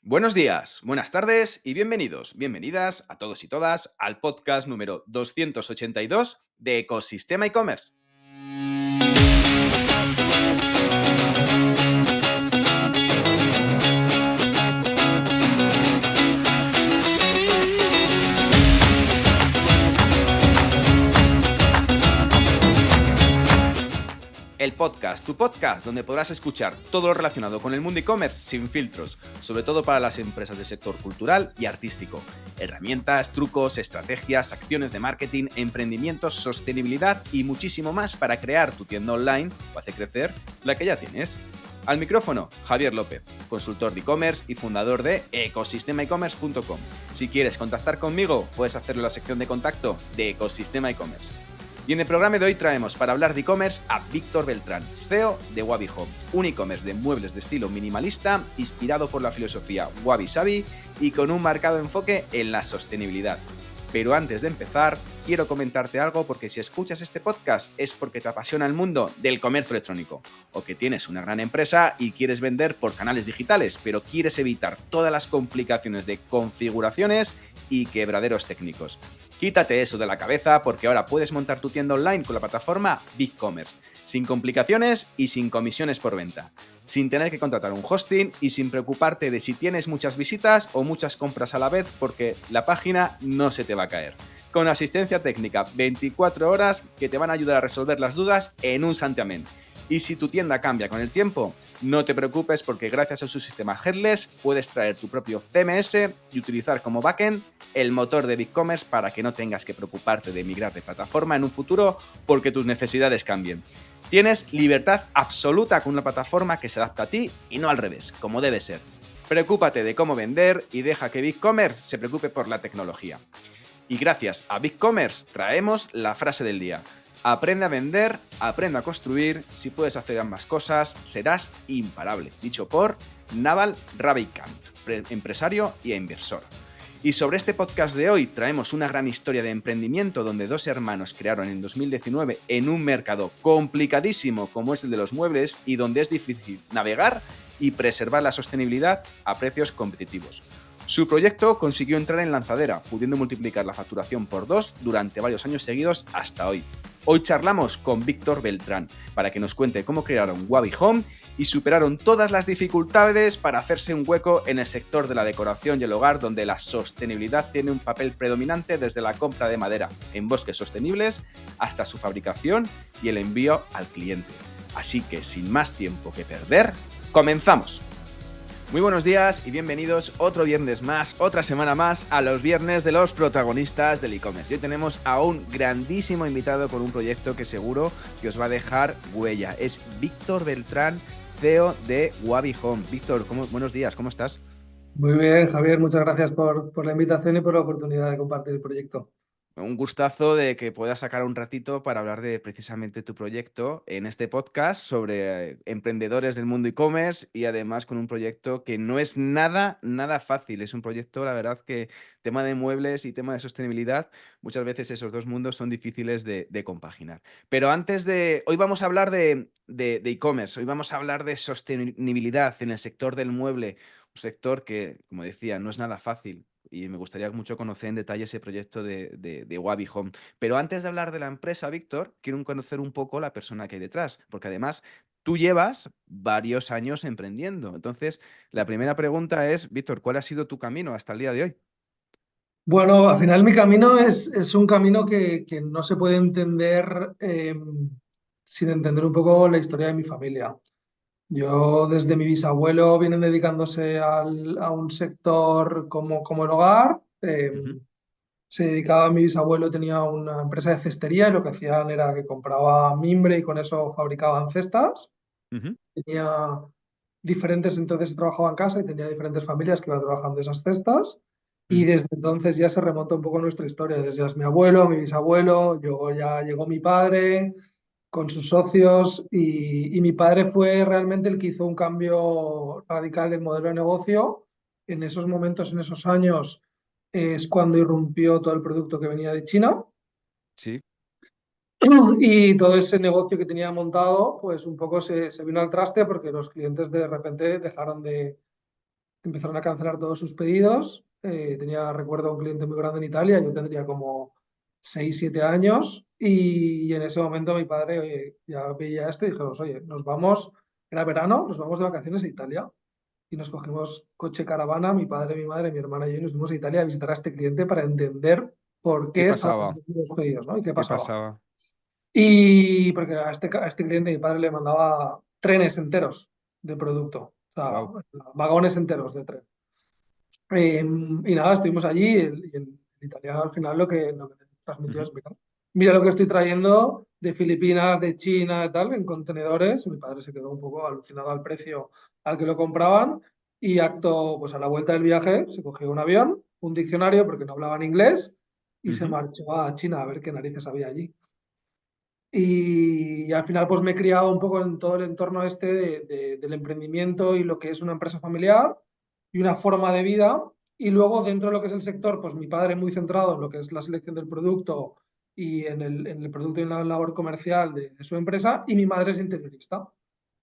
Buenos días, buenas tardes y bienvenidos, bienvenidas a todos y todas al podcast número 282 de Ecosistema e-commerce. El podcast, tu podcast, donde podrás escuchar todo lo relacionado con el mundo e-commerce sin filtros, sobre todo para las empresas del sector cultural y artístico. Herramientas, trucos, estrategias, acciones de marketing, emprendimientos, sostenibilidad y muchísimo más para crear tu tienda online o hacer crecer la que ya tienes. Al micrófono, Javier López, consultor de e-commerce y fundador de ecosistemaecommerce.com. Si quieres contactar conmigo, puedes hacerlo en la sección de contacto de Ecosistema e-commerce. Y en el programa de hoy traemos para hablar de e-commerce a Víctor Beltrán, CEO de Wabi Home, un e-commerce de muebles de estilo minimalista, inspirado por la filosofía Wabi Sabi y con un marcado enfoque en la sostenibilidad. Pero antes de empezar, quiero comentarte algo porque si escuchas este podcast es porque te apasiona el mundo del comercio electrónico o que tienes una gran empresa y quieres vender por canales digitales, pero quieres evitar todas las complicaciones de configuraciones y quebraderos técnicos. Quítate eso de la cabeza porque ahora puedes montar tu tienda online con la plataforma BigCommerce, sin complicaciones y sin comisiones por venta, sin tener que contratar un hosting y sin preocuparte de si tienes muchas visitas o muchas compras a la vez porque la página no se te va a caer. Con asistencia técnica 24 horas que te van a ayudar a resolver las dudas en un santiamén. Y si tu tienda cambia con el tiempo, no te preocupes porque gracias a su sistema headless puedes traer tu propio CMS y utilizar como backend el motor de BigCommerce para que no tengas que preocuparte de migrar de plataforma en un futuro porque tus necesidades cambien. Tienes libertad absoluta con una plataforma que se adapta a ti y no al revés, como debe ser. Preocúpate de cómo vender y deja que BigCommerce se preocupe por la tecnología. Y gracias a BigCommerce traemos la frase del día. Aprende a vender, aprende a construir, si puedes hacer ambas cosas, serás imparable. Dicho por Naval Ravikant, empresario y inversor. Y sobre este podcast de hoy traemos una gran historia de emprendimiento donde dos hermanos crearon en 2019 en un mercado complicadísimo como es el de los muebles y donde es difícil navegar y preservar la sostenibilidad a precios competitivos. Su proyecto consiguió entrar en lanzadera, pudiendo multiplicar la facturación por 2 durante varios años seguidos hasta hoy. Hoy charlamos con Víctor Beltrán para que nos cuente cómo crearon Wabi Home y superaron todas las dificultades para hacerse un hueco en el sector de la decoración y el hogar, donde la sostenibilidad tiene un papel predominante desde la compra de madera en bosques sostenibles hasta su fabricación y el envío al cliente. Así que sin más tiempo que perder, ¡comenzamos! Muy buenos días y bienvenidos otro viernes más, otra semana más a los viernes de los protagonistas del e-commerce. Hoy tenemos a un grandísimo invitado con un proyecto que seguro que os va a dejar huella. Es Víctor Beltrán, CEO de Wabi Home. Víctor, buenos días, ¿cómo estás? Muy bien, Javier, muchas gracias por la invitación y por la oportunidad de compartir el proyecto. Un gustazo de que puedas sacar un ratito para hablar de precisamente tu proyecto en este podcast sobre emprendedores del mundo e-commerce y además con un proyecto que no es nada fácil. Es un proyecto, la verdad, que tema de muebles y tema de sostenibilidad, muchas veces esos dos mundos son difíciles de compaginar. Pero hoy vamos a hablar de e-commerce, hoy vamos a hablar de sostenibilidad en el sector del mueble, un sector que, como decía, no es nada fácil y me gustaría mucho conocer en detalle ese proyecto de Wabi Home. Pero antes de hablar de la empresa, Víctor, quiero conocer un poco la persona que hay detrás, porque además tú llevas varios años emprendiendo. Entonces, la primera pregunta es, Víctor, ¿cuál ha sido tu camino hasta el día de hoy? Bueno, al final mi camino es un camino que no se puede entender sin entender un poco la historia de mi familia. Yo desde mi bisabuelo vienen dedicándose a un sector como el hogar. Ujú, Se dedicaba, mi bisabuelo tenía una empresa de cestería y lo que hacían era que compraba mimbre y con eso fabricaban cestas. ujú, Tenía diferentes, entonces trabajaba en casa y tenía diferentes familias que iban trabajando esas cestas. Y ujú. desde entonces ya se remonta un poco nuestra historia. Desde ya es mi abuelo, mi bisabuelo, luego ya llegó mi padre con sus socios y mi padre fue realmente el que hizo un cambio radical del modelo de negocio. En esos momentos, en esos años, es cuando irrumpió todo el producto que venía de China. Sí. Y todo ese negocio que tenía montado, pues un poco se vino al traste porque los clientes de repente dejaron empezaron a cancelar todos sus pedidos. Recuerdo, un cliente muy grande en Italia, yo tendría como 6 7 años y en ese momento mi padre, oye, ya veía esto y dijimos, oye, nos vamos, era verano, nos vamos de vacaciones a Italia y nos cogimos coche caravana, mi padre, mi madre, mi hermana y yo, y nos fuimos a Italia a visitar a este cliente para entender por ¿Qué qué estaban pasaba? cancelando los pedidos, ¿no? Y qué ¿Qué pasaba. pasaba? Y porque a este cliente mi padre le mandaba trenes enteros de producto, o sea, Wow. vagones enteros de tren. Y nada, estuvimos allí y el italiano al final lo que transmitió es, mira lo que estoy trayendo de Filipinas, de China, de tal, en contenedores. Mi padre se quedó un poco alucinado al precio al que lo compraban y pues a la vuelta del viaje se cogió un avión, un diccionario porque no hablaban inglés y se marchó a China a ver qué narices había allí. Y al final pues me he criado un poco en todo el entorno este del emprendimiento y lo que es una empresa familiar y una forma de vida. Y luego dentro de lo que es el sector, pues mi padre muy centrado en lo que es la selección del producto y en el producto y en la labor comercial de su empresa y mi madre es interiorista.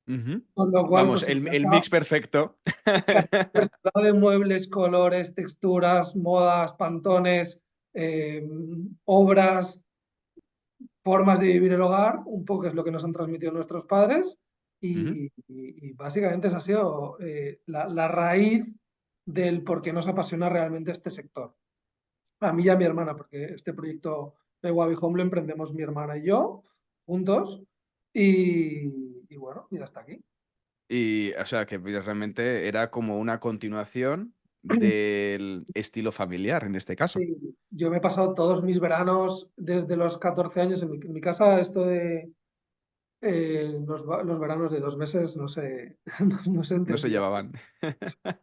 Ujú. Con lo cual, Vamos, pues el mix perfecto. en casa siempre se habla de muebles, colores, texturas, modas, pantones, eh, obras, formas de vivir el hogar, un poco es lo que nos han transmitido nuestros padres Ujú. y básicamente esa ha sido la raíz del por qué nos apasiona realmente este sector. A mí y a mi hermana, porque este proyecto de Wabi Home lo emprendemos mi hermana y yo juntos y bueno, y hasta aquí. Y, o sea, que realmente era como una continuación del estilo familiar, en este caso. Sí, yo me he pasado todos mis veranos desde los 14 años en mi casa, esto de los veranos de 2 meses no se, no se No se entendía. llevaban.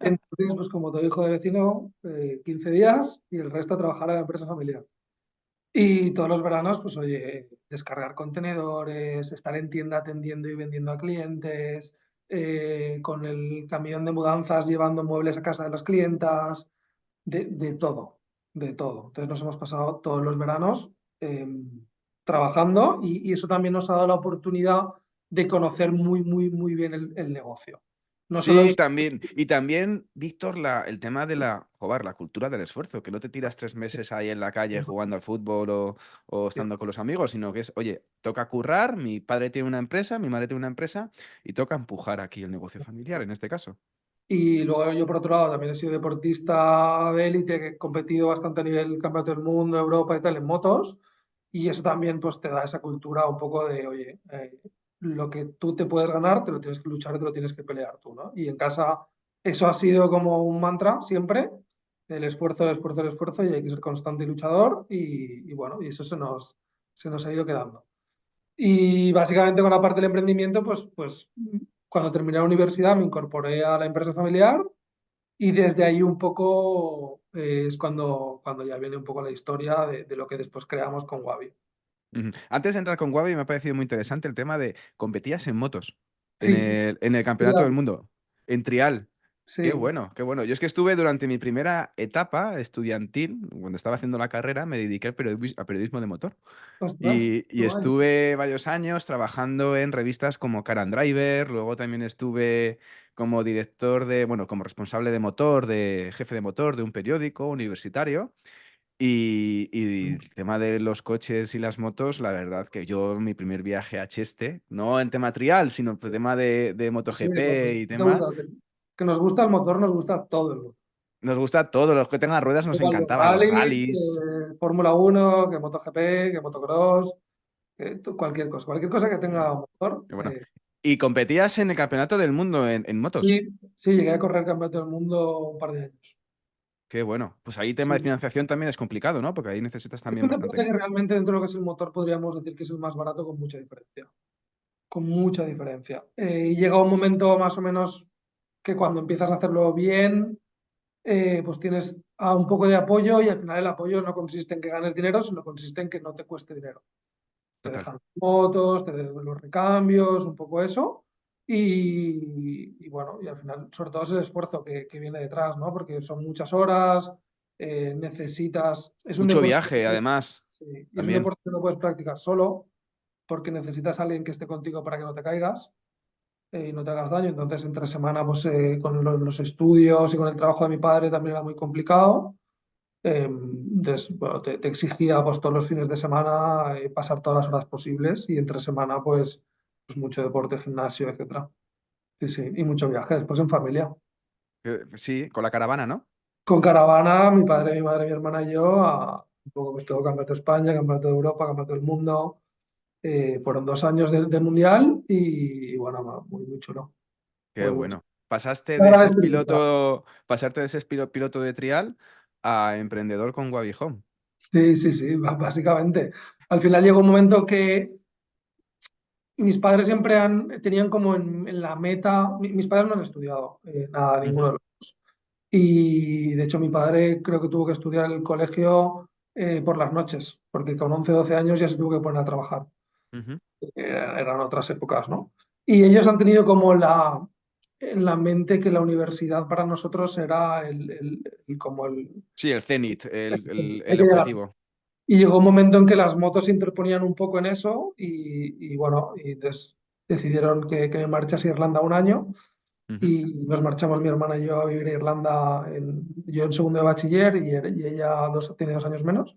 Entonces, pues como todo hijo de vecino, 15 días y el resto a trabajar a la empresa familiar. Y todos los veranos, pues oye, descargar contenedores, estar en tienda atendiendo y vendiendo a clientes, con el camión de mudanzas llevando muebles a casa de las clientas, de todo, de todo. Entonces nos hemos pasado todos los veranos eh, trabajando y eso también nos ha dado la oportunidad de conocer muy, muy, muy bien el negocio. No solo el... Sí, también. Y también, Víctor, el tema de la cultura del esfuerzo, que no te tiras 3 meses ahí en la calle jugando al fútbol o estando con los amigos, sino que es, oye, toca currar, mi padre tiene una empresa, mi madre tiene una empresa, y toca empujar aquí el negocio familiar, en este caso. Y luego yo, por otro lado, también he sido deportista de élite, que he competido bastante a nivel campeonato del mundo, Europa y tal, en motos. Y eso también pues, te da esa cultura un poco de, oye, lo que tú te puedes ganar, te lo tienes que luchar, te lo tienes que pelear tú, ¿no? Y en casa eso ha sido como un mantra siempre, el esfuerzo, el esfuerzo, el esfuerzo, y hay que ser constante y luchador. Y bueno, y eso se nos ha ido quedando. Y básicamente con la parte del emprendimiento, pues cuando terminé la universidad me incorporé a la empresa familiar y desde ahí un poco es cuando ya viene un poco la historia de lo que después creamos con Wabi. Ujú. Antes de entrar con Wabi, me ha parecido muy interesante el tema de competías en motos Sí, en el Campeonato del Mundo, en trial. Qué sí, bueno, qué bueno. Yo es que estuve durante mi primera etapa estudiantil, cuando estaba haciendo la carrera, me dediqué al periodismo de motor. ostras, qué Y guay. estuve varios años trabajando en revistas como Car and Driver, luego también estuve como director bueno, como responsable de motor, de jefe de motor de un periódico universitario. Y el tema de los coches y las motos, la verdad que yo mi primer viaje a Cheste, no en tema trial, sino en tema de Sí, MotoGP y te gusta, tema, que nos gusta el motor, nos gusta todo el motor. nos gusta todo, los que tengan ruedas nos Igual los encantaban, los rallies, rallies. Fórmula 1, que MotoGP, que motocross, cualquier cosa que tenga motor. Y bueno, y competías en el Campeonato del Mundo en motos. Sí, sí, llegué a correr el campeonato del mundo un par de años. Qué bueno. Pues ahí tema de Sí. financiación también es complicado, ¿no? Porque ahí necesitas Es también un deporte bastante. que realmente dentro de lo que es el motor podríamos decir que es el más barato con mucha diferencia. Con mucha diferencia. Y llega un momento más o menos que cuando empiezas a hacerlo bien, pues tienes un poco de apoyo y al final el apoyo no consiste en que ganes dinero, sino consiste en que no te cueste dinero. Te Total. dejan motos, te dejan los recambios, un poco eso. Y bueno, y al final, sobre todo es el esfuerzo que viene detrás, ¿no? Porque son muchas horas, necesitas. Es un Mucho deporte viaje, además, sí, y es un también. deporte que no puedes practicar solo, porque necesitas a alguien que esté contigo para que no te caigas. y no te hagas daño. Entonces, entre semana, pues con los estudios y con el trabajo de mi padre también era muy complicado. Bueno, te exigía pues, todos los fines de semana pasar todas las horas posibles y entre semana, pues mucho deporte, gimnasio, etcétera. Sí, sí, y mucho viaje, después en familia. Sí, con la caravana, ¿no? Con caravana, mi padre, mi madre, mi hermana y yo, un poco pues todo Campeonato de España, Campeonato de Europa, Campeonato del Mundo. Fueron 2 años del Mundial y bueno, muy, muy chulo. Qué Muy, muy chulo. bueno. Pasaste Una de gran ser experiencia. piloto, pasarte de ser piloto de trial a emprendedor con Wavy Home. Sí, sí, sí, básicamente. Al final llegó un momento que mis padres siempre tenían como en la meta, mis padres no han estudiado nada, ninguno Ujú, de los dos. Y de hecho mi padre creo que tuvo que estudiar en el colegio por las noches, porque con 11 12 años ya se tuvo que poner a trabajar. ujú. Eran otras épocas, ¿no? Y ellos han tenido como en la mente que la universidad para nosotros era como Sí, el cenit, hay el que llegar. objetivo. Y llegó un momento en que las motos se interponían un poco en eso y bueno, y entonces decidieron que me marchase a Irlanda un año Ujú, y nos marchamos mi hermana y yo a vivir a Irlanda, yo en segundo de bachiller y ella tiene 2 años menos.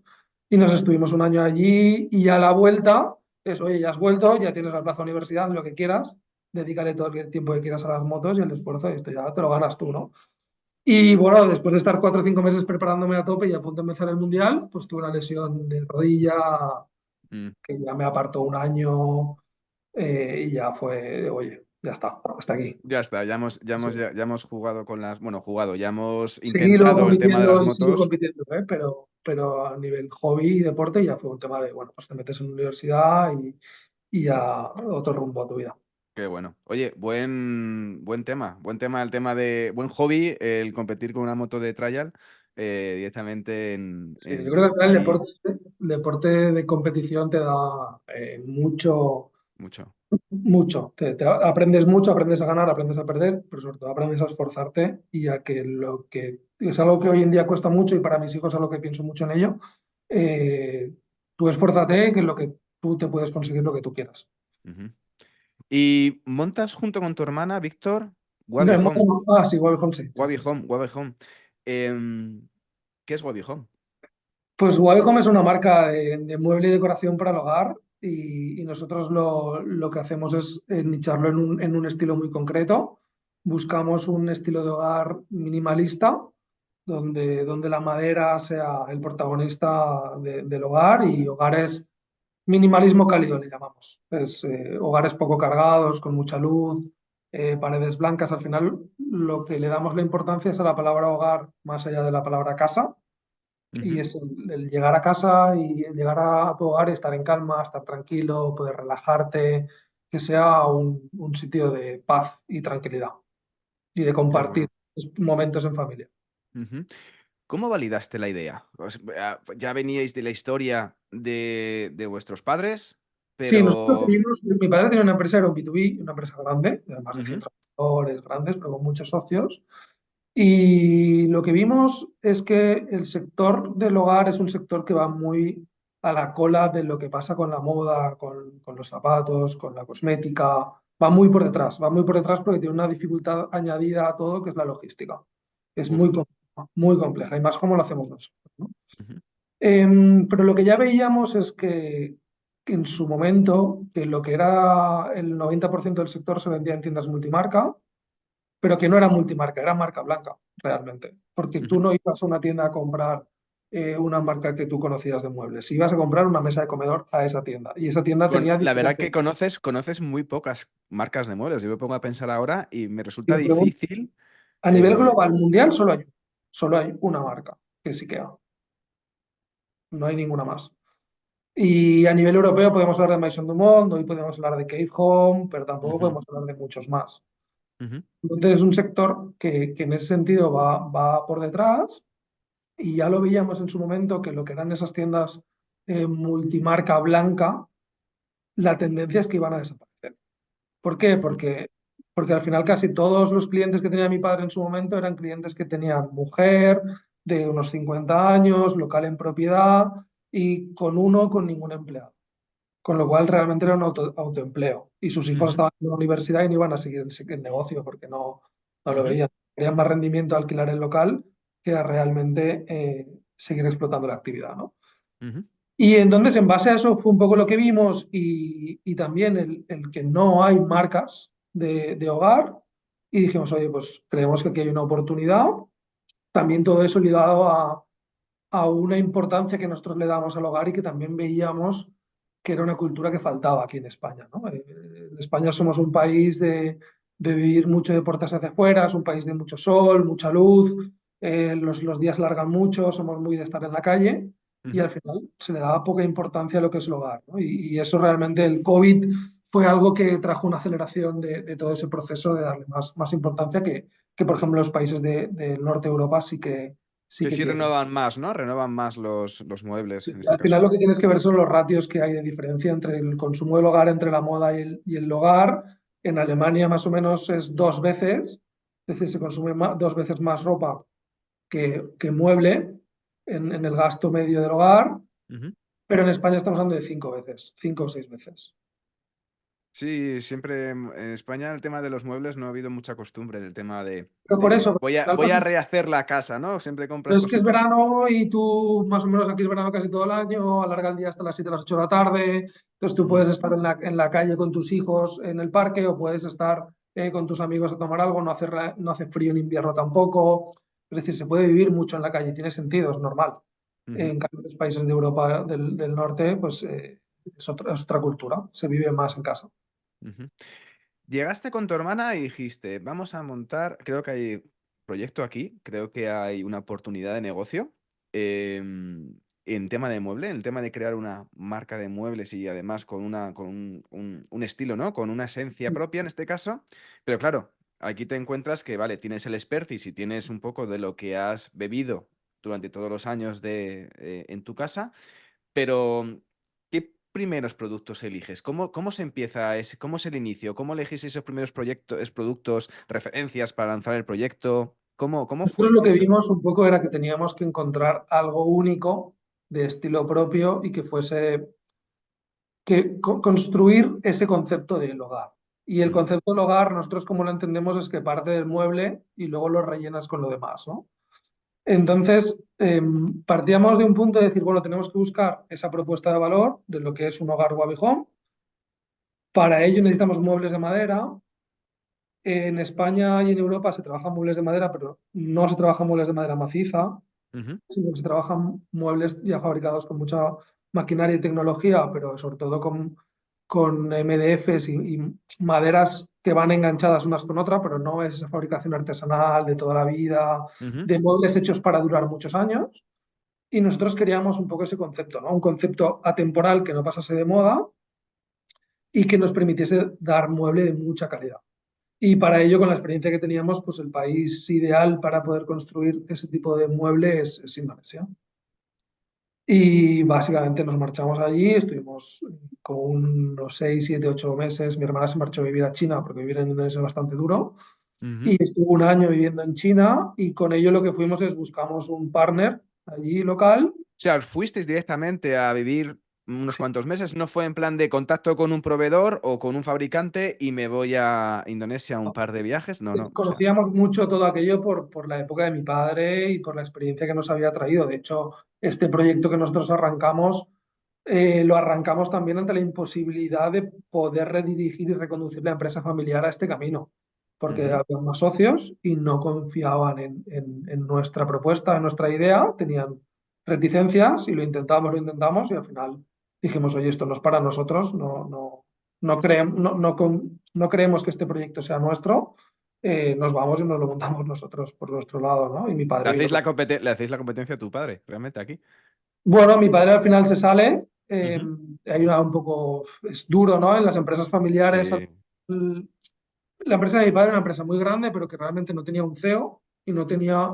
Y nos estuvimos un año allí y a la vuelta, eso, oye, ya has vuelto, ya tienes la plaza universidad, lo que quieras, dedícale todo el tiempo que quieras a las motos y el esfuerzo y esto ya te lo ganas tú, ¿no? Y bueno, después de estar 4 o 5 meses preparándome a tope y a punto de empezar el mundial, pues tuve una lesión de rodilla mm. que ya me apartó un año y ya fue, oye, ya está, hasta aquí. Ya está, Sí. ya hemos jugado con las, bueno, jugado, ya hemos Seguí luego intentado el tema de las compitiendo y sigo motos. compitiendo, ¿eh? Pero a nivel hobby y deporte ya fue un tema de, bueno, pues te metes en la universidad y ya otro rumbo a tu vida. Qué bueno. Oye, buen tema, el tema de, buen hobby, el competir con una moto de trial directamente Sí, yo creo que al final ahí el deporte de competición te da mucho, mucho. mucho. Aprendes mucho, aprendes a ganar, aprendes a perder, pero sobre todo aprendes a esforzarte y a que lo que es algo que hoy en día cuesta mucho y para mis hijos es algo que pienso mucho en ello. eh, Tú esfuérzate, que es lo que tú te puedes conseguir lo que tú quieras. Ujú. Y montas junto con tu hermana, Víctor, Wavy Home. Sí, Wavy sí, sí, Wavy sí, sí. Home, Wavy Home. ¿Qué es Wavy Home? Pues Wavy es una marca de mueble y decoración para el hogar y nosotros lo que hacemos es nicharlo en un estilo muy concreto. Buscamos un estilo de hogar minimalista donde la madera sea el protagonista del hogar y hogares minimalismo cálido le llamamos. Hogares poco cargados, con mucha luz, paredes blancas. Al final lo que le damos la importancia es a la palabra hogar más allá de la palabra casa y Ujú. es el llegar a casa y el llegar a tu hogar y estar en calma, estar tranquilo, poder relajarte, que sea un sitio de paz y tranquilidad y de Qué compartir bueno. momentos en familia. Ujú. ¿Cómo validaste la idea? Ya veníais de la historia de vuestros padres, Sí, nosotros pero... tuvimos, mi padre tenía una empresa, era un B2B, una empresa grande, de más de 100 Ujú, trabajadores grandes, pero con muchos socios. Y lo que vimos es que el sector del hogar es un sector que va muy a la cola de lo que pasa con la moda, con los zapatos, con la cosmética. Va muy por detrás porque tiene una dificultad añadida a todo, que es la logística. Es uf, muy compleja, y más como lo hacemos nosotros, ¿no? ujú, Pero lo que ya veíamos es que en su momento, que lo que era el 90% del sector se vendía en tiendas multimarca, pero que no era multimarca, era marca blanca, realmente. Porque tú ujú. no ibas a una tienda a comprar una marca que tú conocías de muebles. Ibas a comprar una mesa de comedor a esa tienda. Y esa tienda tenía La verdad diferentes. que conoces muy pocas marcas de muebles. Yo me pongo a pensar ahora y me Si resulta me preguntas, difícil. a nivel eh, global, mundial, solo hay una marca, que es IKEA. No hay ninguna más. Y a nivel europeo podemos hablar de Maison Dumont, hoy podemos hablar de Cave Home, pero tampoco ujú, podemos hablar de muchos más. ujú, Entonces es un sector que en ese sentido va por detrás y ya lo veíamos en su momento que lo que eran esas tiendas multimarca blanca, la tendencia es que iban a desaparecer. ¿Por qué? ujú. Porque al final casi todos los clientes que tenía mi padre en su momento eran clientes que tenían mujer de unos 50 años, local en propiedad y con uno o con ningún empleado. con lo cual realmente era un autoempleo. Y sus hijos Ujú, estaban en la universidad y no iban a seguir el negocio porque no lo ujú, veían. Querían más rendimiento alquilar el local que a realmente seguir explotando la actividad, ¿no? ujú, Y entonces, en base a eso, fue un poco lo que vimos y también el que no hay marcas de hogar. Y dijimos, oye, pues creemos que aquí hay una oportunidad. También todo eso ligado a una importancia que nosotros le damos al hogar y que también veíamos que era una cultura que faltaba aquí en España, ¿no? En España somos un país de vivir mucho de puertas hacia afuera, es un país de mucho sol, mucha luz, los días largan mucho, somos muy de estar en la calle y ujú. al final se le daba poca importancia a lo que es el hogar, ¿no? Y eso realmente el COVID fue algo que trajo una aceleración de todo ese proceso de darle más importancia que, por ejemplo, los países del norte de Europa sí Que que sí tienen. renovan más, ¿no? Renovan más los muebles, Sí, en este al final caso. lo que tienes que ver son los ratios que hay de diferencia entre el consumo del hogar, entre la moda y el hogar. En Alemania más o menos es 2 veces, es decir, se consume 2 veces más ropa que mueble en el gasto medio del hogar, Ujú. pero en España estamos hablando de 5 veces, 5 o 6 veces. Sí, siempre en España el tema de los muebles no ha habido mucha costumbre del tema Pero por eso, voy a, al voy final a rehacer la casa, ¿no? Siempre pero compras es que es cositas. verano y tú, más o menos aquí es verano casi todo el año, alarga el día hasta las 7 las 8 de la tarde, entonces tú puedes Ujú, estar en la calle con tus hijos en el parque o puedes estar con tus amigos a tomar algo, no hace frío en invierno tampoco, es decir, se puede vivir mucho en la calle, tiene sentido, es normal. ujú, En cambio, en los países de Europa del norte, pues es otra cultura, se vive más en casa. ujú. Llegaste con tu hermana y dijiste, vamos a montar, creo que hay proyecto aquí, creo que hay una oportunidad de negocio en tema de mueble, en el tema de crear una marca de muebles y además con un estilo, ¿no? Con una esencia propia en este caso. Pero claro, aquí te encuentras que, vale, tienes el expertise y tienes un poco de lo que has bebido durante todos los años en tu casa, pero, ¿qué primeros productos eliges? ¿Cómo se empieza cómo es el inicio? ¿Cómo elegís esos primeros proyectos, productos, referencias para lanzar el proyecto? ¿Cómo Nosotros fue lo que eso? vimos un poco era que teníamos que encontrar algo único de estilo propio y que fuese construir ese concepto del hogar. Y el Ujú, concepto del hogar, nosotros como lo entendemos es que parte del mueble y luego lo rellenas con lo demás, ¿no? Entonces, partíamos de un punto de decir, bueno, tenemos que buscar esa propuesta de valor de lo que es un hogar Wabi Home. Para ello necesitamos muebles de madera. En España y en Europa se trabajan muebles de madera, pero no se trabajan muebles de madera maciza, ujú, sino que se trabajan muebles ya fabricados con mucha maquinaria y tecnología, pero sobre todo con MDFs y maderas que van enganchadas unas con otras, pero no es esa fabricación artesanal de toda la vida, ujú, de muebles hechos para durar muchos años. Y nosotros queríamos un poco ese concepto, ¿no? Un concepto atemporal que no pasase de moda y que nos permitiese dar mueble de mucha calidad. Y para ello, con la experiencia que teníamos, pues el país ideal para poder construir ese tipo de mueble es Indonesia. Y básicamente nos marchamos allí, estuvimos como unos 6, 7, 8 meses. Mi hermana se marchó a vivir a China porque vivir en Indonesia es bastante duro. ujú. Y estuvo un año viviendo en China y con ello lo que fuimos es buscamos un partner allí local. O sea, fuisteis directamente a vivir unos cuantos meses, no fue en plan de contacto con un proveedor o con un fabricante y me voy a Indonesia un par de viajes. No, no. O sea, Conocíamos mucho todo aquello por la época de mi padre y por la experiencia que nos había traído. De hecho, este proyecto que nosotros arrancamos, lo arrancamos también ante la imposibilidad de poder redirigir y reconducir la empresa familiar a este camino, porque ujú, había más socios y no confiaban en nuestra propuesta, en nuestra idea, tenían reticencias y lo intentamos y al final dijimos, oye, esto no es para nosotros, no creemos que este proyecto sea nuestro, nos vamos y nos lo montamos nosotros por nuestro lado, ¿no? Y mi Le padre vino hacéis con. le hacéis la competencia a tu padre, realmente aquí. Bueno, mi padre al final se sale, Ujú. hay un poco, es duro, ¿no? En las empresas familiares, Sí. la empresa de mi padre era una empresa muy grande, pero que realmente no tenía un CEO y no tenía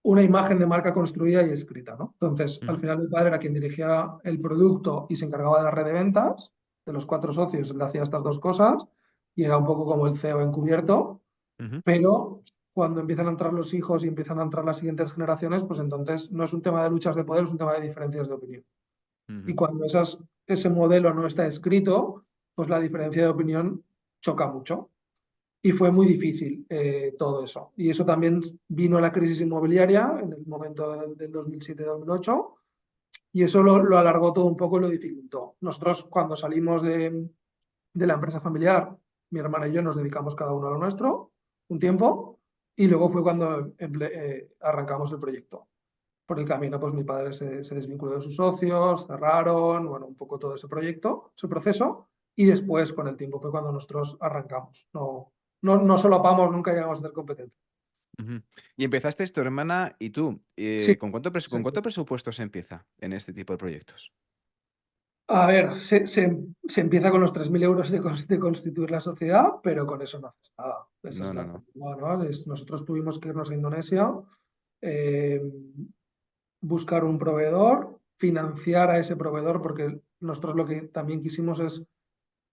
una imagen de marca construida y escrita, ¿no? Entonces, al Ujú, final mi padre era quien dirigía el producto y se encargaba de la red de ventas, de los 4 socios, él hacía estas dos cosas y era un poco como el CEO encubierto, ujú, pero cuando empiezan a entrar los hijos y empiezan a entrar las siguientes generaciones, pues entonces no es un tema de luchas de poder, es un tema de diferencias de opinión. Y ujú. cuando esas ese modelo no está escrito, pues la diferencia de opinión choca mucho. Y fue muy difícil todo eso. Y eso también vino la crisis inmobiliaria en el momento del 2007-2008 y eso lo alargó todo un poco y lo dificultó. Nosotros cuando salimos de la empresa familiar, mi hermana y yo nos dedicamos cada uno a lo nuestro un tiempo y luego fue cuando arrancamos el proyecto. Por el camino, pues mi padre se desvinculó de sus socios, cerraron, bueno, un poco todo ese proyecto, ese proceso, y después, con el tiempo, fue cuando nosotros arrancamos. No solapamos, nunca llegamos a ser competentes. Ujú. Y empezasteis tu hermana y tú. Sí, Con exacto. cuánto presupuesto se empieza en este tipo de proyectos? A ver, se empieza con los 3.000 euros de constituir la sociedad, pero con eso no haces nada. Esa No, es no, la no. realidad, ¿no? Nosotros tuvimos que irnos a Indonesia, eh, buscar un proveedor, financiar a ese proveedor, porque nosotros lo que también quisimos es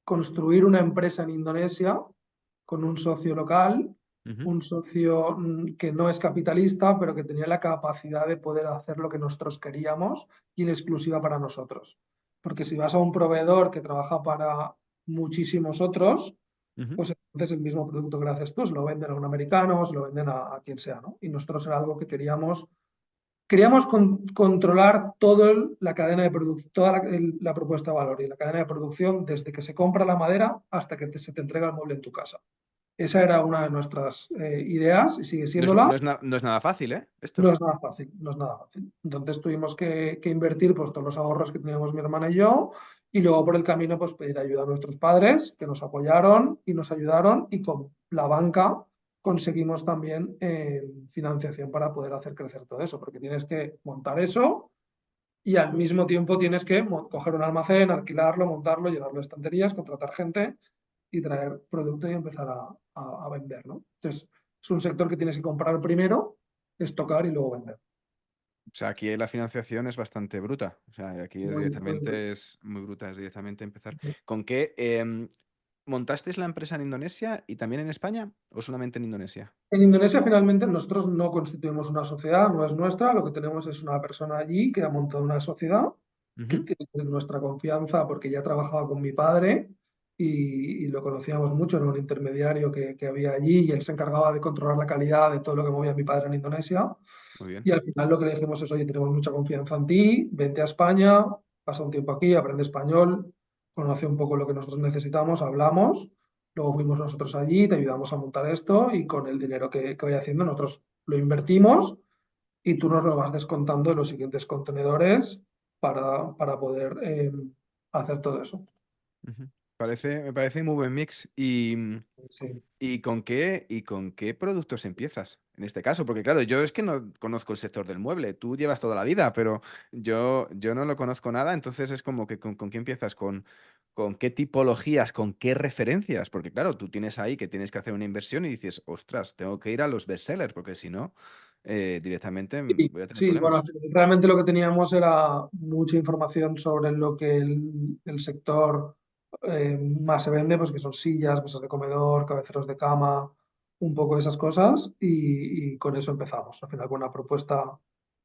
construir una empresa en Indonesia con un socio local, Ujú. un socio que no es capitalista, pero que tenía la capacidad de poder hacer lo que nosotros queríamos y en exclusiva para nosotros. Porque si vas a un proveedor que trabaja para muchísimos otros, Ujú. pues entonces el mismo producto que le haces tú se lo venden a un americano, se lo venden a quien sea, ¿no? Y nosotros era algo que queríamos controlar toda la cadena de producción, toda la propuesta de valor y la cadena de producción desde que se compra la madera hasta que se te entrega el mueble en tu casa. Esa era una de nuestras ideas y sigue No es, siéndola. no es nada fácil, ¿eh? No Esto. es nada fácil, no es nada fácil. Entonces tuvimos que invertir pues, todos los ahorros que teníamos mi hermana y yo y luego por el camino pues, pedir ayuda a nuestros padres que nos apoyaron y nos ayudaron y con la banca conseguimos también financiación para poder hacer crecer todo eso, porque tienes que montar eso y al mismo tiempo tienes que coger un almacén, alquilarlo, montarlo, llenarlo de estanterías, contratar gente y traer producto y empezar a vender, ¿no? Entonces, es un sector que tienes que comprar primero, estocar y luego vender. O sea, aquí la financiación es bastante bruta. O sea, aquí es Muy, muy- directamente, es muy bruta, es directamente empezar. ¿Con qué montasteis la empresa en Indonesia y también en España o solamente en Indonesia? En Indonesia, finalmente, nosotros no constituimos una sociedad, no es nuestra, lo que tenemos es una persona allí que ha montado una sociedad, que Ujú. tiene nuestra confianza porque ya trabajaba con mi padre y lo conocíamos mucho, era un intermediario que había allí y él se encargaba de controlar la calidad de todo lo que movía mi padre en Indonesia. Muy bien. Y al final lo que le dijimos es, oye, tenemos mucha confianza en ti, vente a España, pasa un tiempo aquí, aprende español, conoce un poco lo que nosotros necesitamos, hablamos, luego fuimos nosotros allí, te ayudamos a montar esto y con el dinero que vaya haciendo nosotros lo invertimos y tú nos lo vas descontando en los siguientes contenedores para poder hacer todo eso. Ujú. Me parece muy buen mix. Sí. Y con qué productos empiezas en este caso? Porque claro, yo es que no conozco el sector del mueble. Tú llevas toda la vida, pero yo no lo conozco nada. Entonces es como que con qué empiezas, con qué tipologías, con qué referencias. Porque claro, tú tienes ahí que tienes que hacer una inversión y dices, ostras, tengo que ir a los bestsellers, porque si no, directamente Sí, voy a tener sí, bueno, problemas. realmente lo que teníamos era mucha información sobre lo que el sector más se vende, pues que son sillas, mesas de comedor, cabeceros de cama, un poco esas cosas, y con eso empezamos. Al final con una propuesta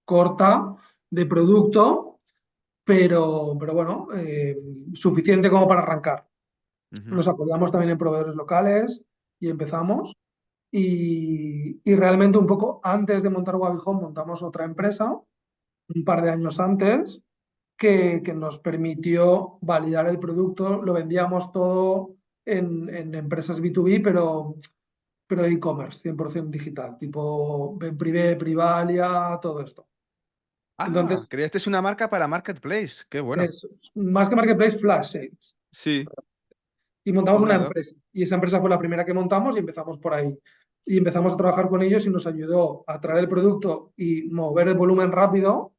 corta de producto, pero bueno, suficiente como para arrancar. Ujú. Nos apoyamos también en proveedores locales y empezamos. Y realmente un poco antes de montar Wabi Home montamos otra empresa un par de años antes que nos permitió validar el producto. Lo vendíamos todo en empresas B2B, pero de e-commerce, 100% digital, tipo Benprivé, Privalia, todo esto. Ah, Entonces, creaste una marca para Marketplace. Qué bueno. es más que Marketplace, Flash Sales. Sí, Y montamos una unado. empresa. Y esa empresa fue la primera que montamos y empezamos por ahí. Y empezamos a trabajar con ellos y nos ayudó a traer el producto y mover el volumen rápido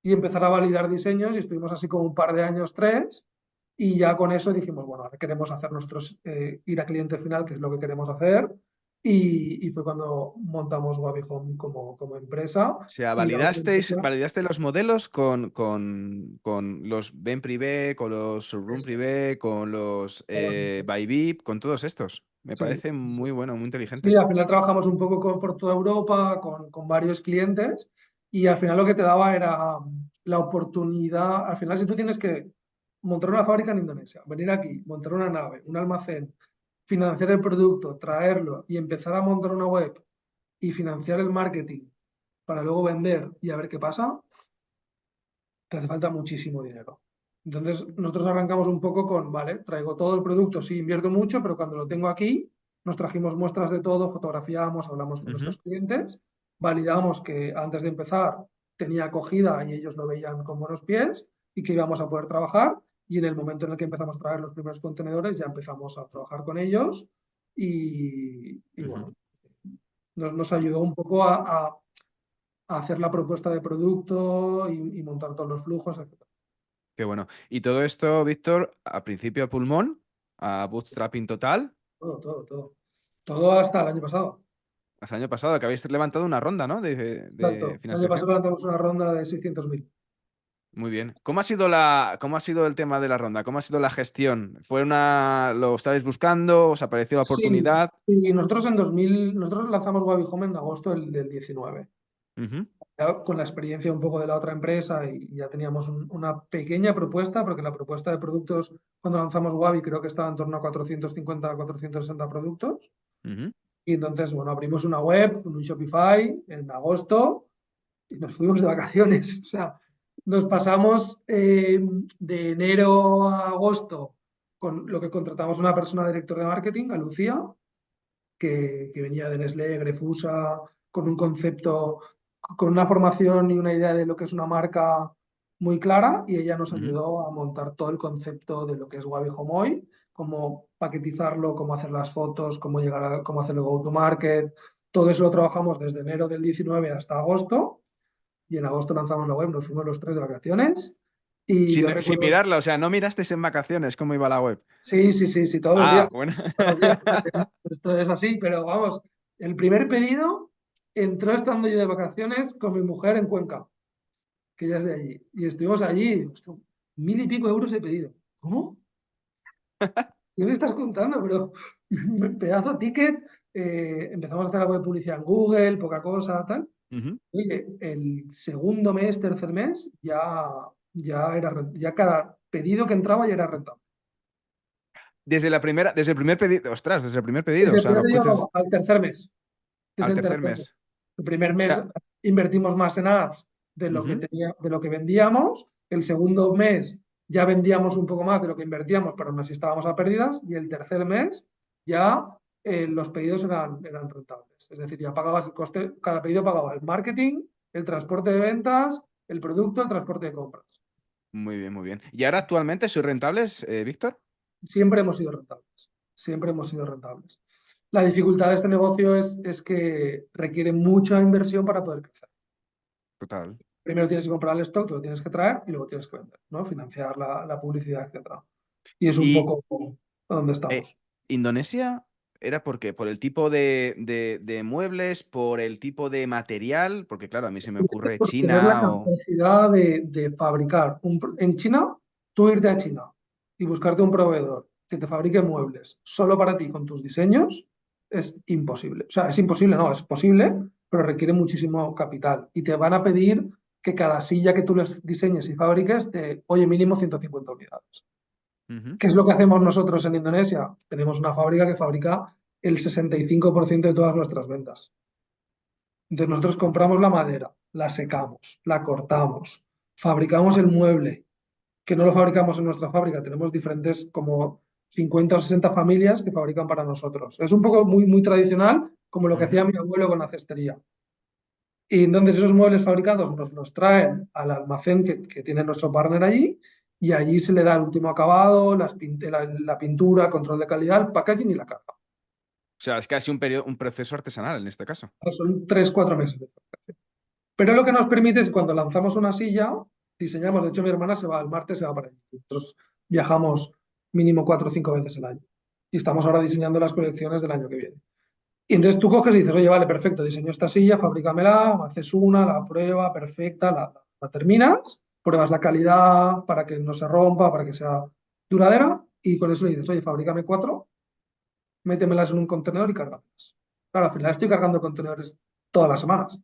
y empezar a validar diseños y estuvimos así como un par de años, tres, y ya con eso dijimos, bueno, ahora queremos hacer nuestros, ir a cliente final, que es lo que queremos hacer, y fue cuando montamos Wabi Home como empresa O sea, y la otra empresa, validaste los modelos con los Ben Privé, con los Showroom eso, Privé, con los Bybit, con todos estos. Me sí, parece sí. muy bueno, muy Sí, inteligente. al final trabajamos un poco por toda Europa, con varios clientes, y al final lo que te daba era la oportunidad, al final si tú tienes que montar una fábrica en Indonesia, venir aquí, montar una nave, un almacén, financiar el producto, traerlo y empezar a montar una web y financiar el marketing para luego vender y a ver qué pasa, te hace falta muchísimo dinero. Entonces, nosotros arrancamos un poco con, vale, traigo todo el producto, sí, invierto mucho, pero cuando lo tengo aquí, nos trajimos muestras de todo, fotografiamos, hablamos con Ujú. nuestros clientes, validamos que antes de empezar tenía acogida y ellos lo veían con buenos pies y que íbamos a poder trabajar. Y en el momento en el que empezamos a traer los primeros contenedores, ya empezamos a trabajar con ellos y Ujú. bueno, nos ayudó un poco a hacer la propuesta de producto y montar todos los flujos, etc. Qué bueno. Y todo esto, Víctor, a principio a pulmón, a bootstrapping total, Todo, todo, todo. Todo hasta el año pasado. hasta el año pasado, que habéis levantado una ronda, ¿no? De Exacto. El año pasado financiación. levantamos una ronda de 600.000. Muy bien. Cómo ha sido el tema de la ronda? ¿Cómo ha sido la gestión? ¿Lo estabais buscando? ¿Os apareció la Sí, oportunidad? y nosotros lanzamos Wabi Home en agosto del 19. Ujú, Ya con la experiencia un poco de la otra empresa y ya teníamos una pequeña propuesta, porque la propuesta de productos cuando lanzamos Wabi creo que estaba en torno a 450 a 460 productos. ujú. Y entonces, bueno, abrimos una web, un Shopify en agosto y nos fuimos de vacaciones. O sea, nos pasamos de enero a agosto con lo que contratamos una persona director de marketing, a Lucía, que venía de Nestlé, Grefusa, con un concepto, con una formación y una idea de lo que es una marca muy clara, y ella nos Ujú. ayudó a montar todo el concepto de lo que es Wabi Homoy, cómo paquetizarlo, cómo hacer las fotos, cómo hacer el go-to-market. Todo eso lo trabajamos desde enero del 19 hasta agosto, y en agosto lanzamos la web, nos fuimos los tres de vacaciones, y yo Sin recuerdo, mirarla, o sea, no mirasteis en vacaciones cómo iba la web. sí, sí, sí, sí, todos los días, Ah, bueno. todos los días, esto es así, pero vamos, el primer pedido entró estando yo de vacaciones con mi mujer en Cuenca, que ella es de allí, y estuvimos allí, ostras, 1.000 y pico euros de pedido. ¿Cómo? ¿Qué me estás contando? Pero pedazo ticket, empezamos a hacer algo de publicidad en Google, poca cosa, tal. Ujú. Oye, el segundo mes, tercer mes, ya cada pedido que entraba ya era rentable. Desde el primer pedido, ostras, desde el primer pedido, Desde o el sea, primer no pedido fuiste no, al tercer mes. Desde al el tercer tercer mes. mes. El primer O mes sea, invertimos más en ads ujú. de lo que vendíamos. El segundo mes ya vendíamos un poco más de lo que invertíamos, pero aún así estábamos a pérdidas. Y el tercer mes ya los pedidos eran rentables. Es decir, ya pagabas el coste, cada pedido pagaba el marketing, el transporte de ventas, el producto, el transporte de compras. Muy bien, muy bien. ¿Y ahora actualmente sois rentables, Víctor? Siempre hemos sido rentables. Siempre hemos sido rentables. La dificultad de este negocio es que requiere mucha inversión para poder crecer. Total. Primero tienes que comprar el stock, tú lo tienes que traer y luego tienes que vender, ¿no? Financiar la publicidad, etcétera. Y es un ¿Y poco a donde eh, estamos. Indonesia era por qué? ¿Por el tipo de muebles? ¿Por el tipo de material? Porque claro, a mí se me ocurre Por tener la China o... capacidad de fabricar. En China, tú irte a China y buscarte un proveedor que te fabrique muebles solo para ti con tus diseños es imposible. O sea, es imposible, no, es posible, pero requiere muchísimo capital. Y te van a pedir que cada silla que tú les diseñes y fabriques te, oye, mínimo 150 unidades. Ujú. ¿Qué es lo que hacemos nosotros en Indonesia? Tenemos una fábrica que fabrica el 65% de todas nuestras ventas. Entonces nosotros compramos la madera, la secamos, la cortamos, fabricamos el mueble, que no lo fabricamos en nuestra fábrica, tenemos diferentes como 50 o 60 familias que fabrican para nosotros. Es un poco muy, muy tradicional, como lo que hacía Ujú. mi abuelo con la cestería. Y entonces esos muebles fabricados nos los traen al almacén que tiene nuestro partner allí, y allí se le da el último acabado, la pintura, control de calidad, el packaging y la carga. O sea, es casi un proceso artesanal en este caso. Son 3 o 4 meses de fabricación. Pero lo que nos permite es cuando lanzamos una silla, diseñamos, de hecho mi hermana se va el martes, se va para allí. Nosotros viajamos mínimo 4 o 5 veces al año. Y estamos ahora diseñando las colecciones del año que viene. Y entonces tú coges y dices, oye, vale, perfecto, diseño esta silla, fabrícamela, haces una, la prueba, perfecta, la terminas, pruebas la calidad para que no se rompa, para que sea duradera, y con eso le dices, oye, fabrícame 4, métemelas en un contenedor y cárgamelas. Claro, al final estoy cargando contenedores todas las semanas.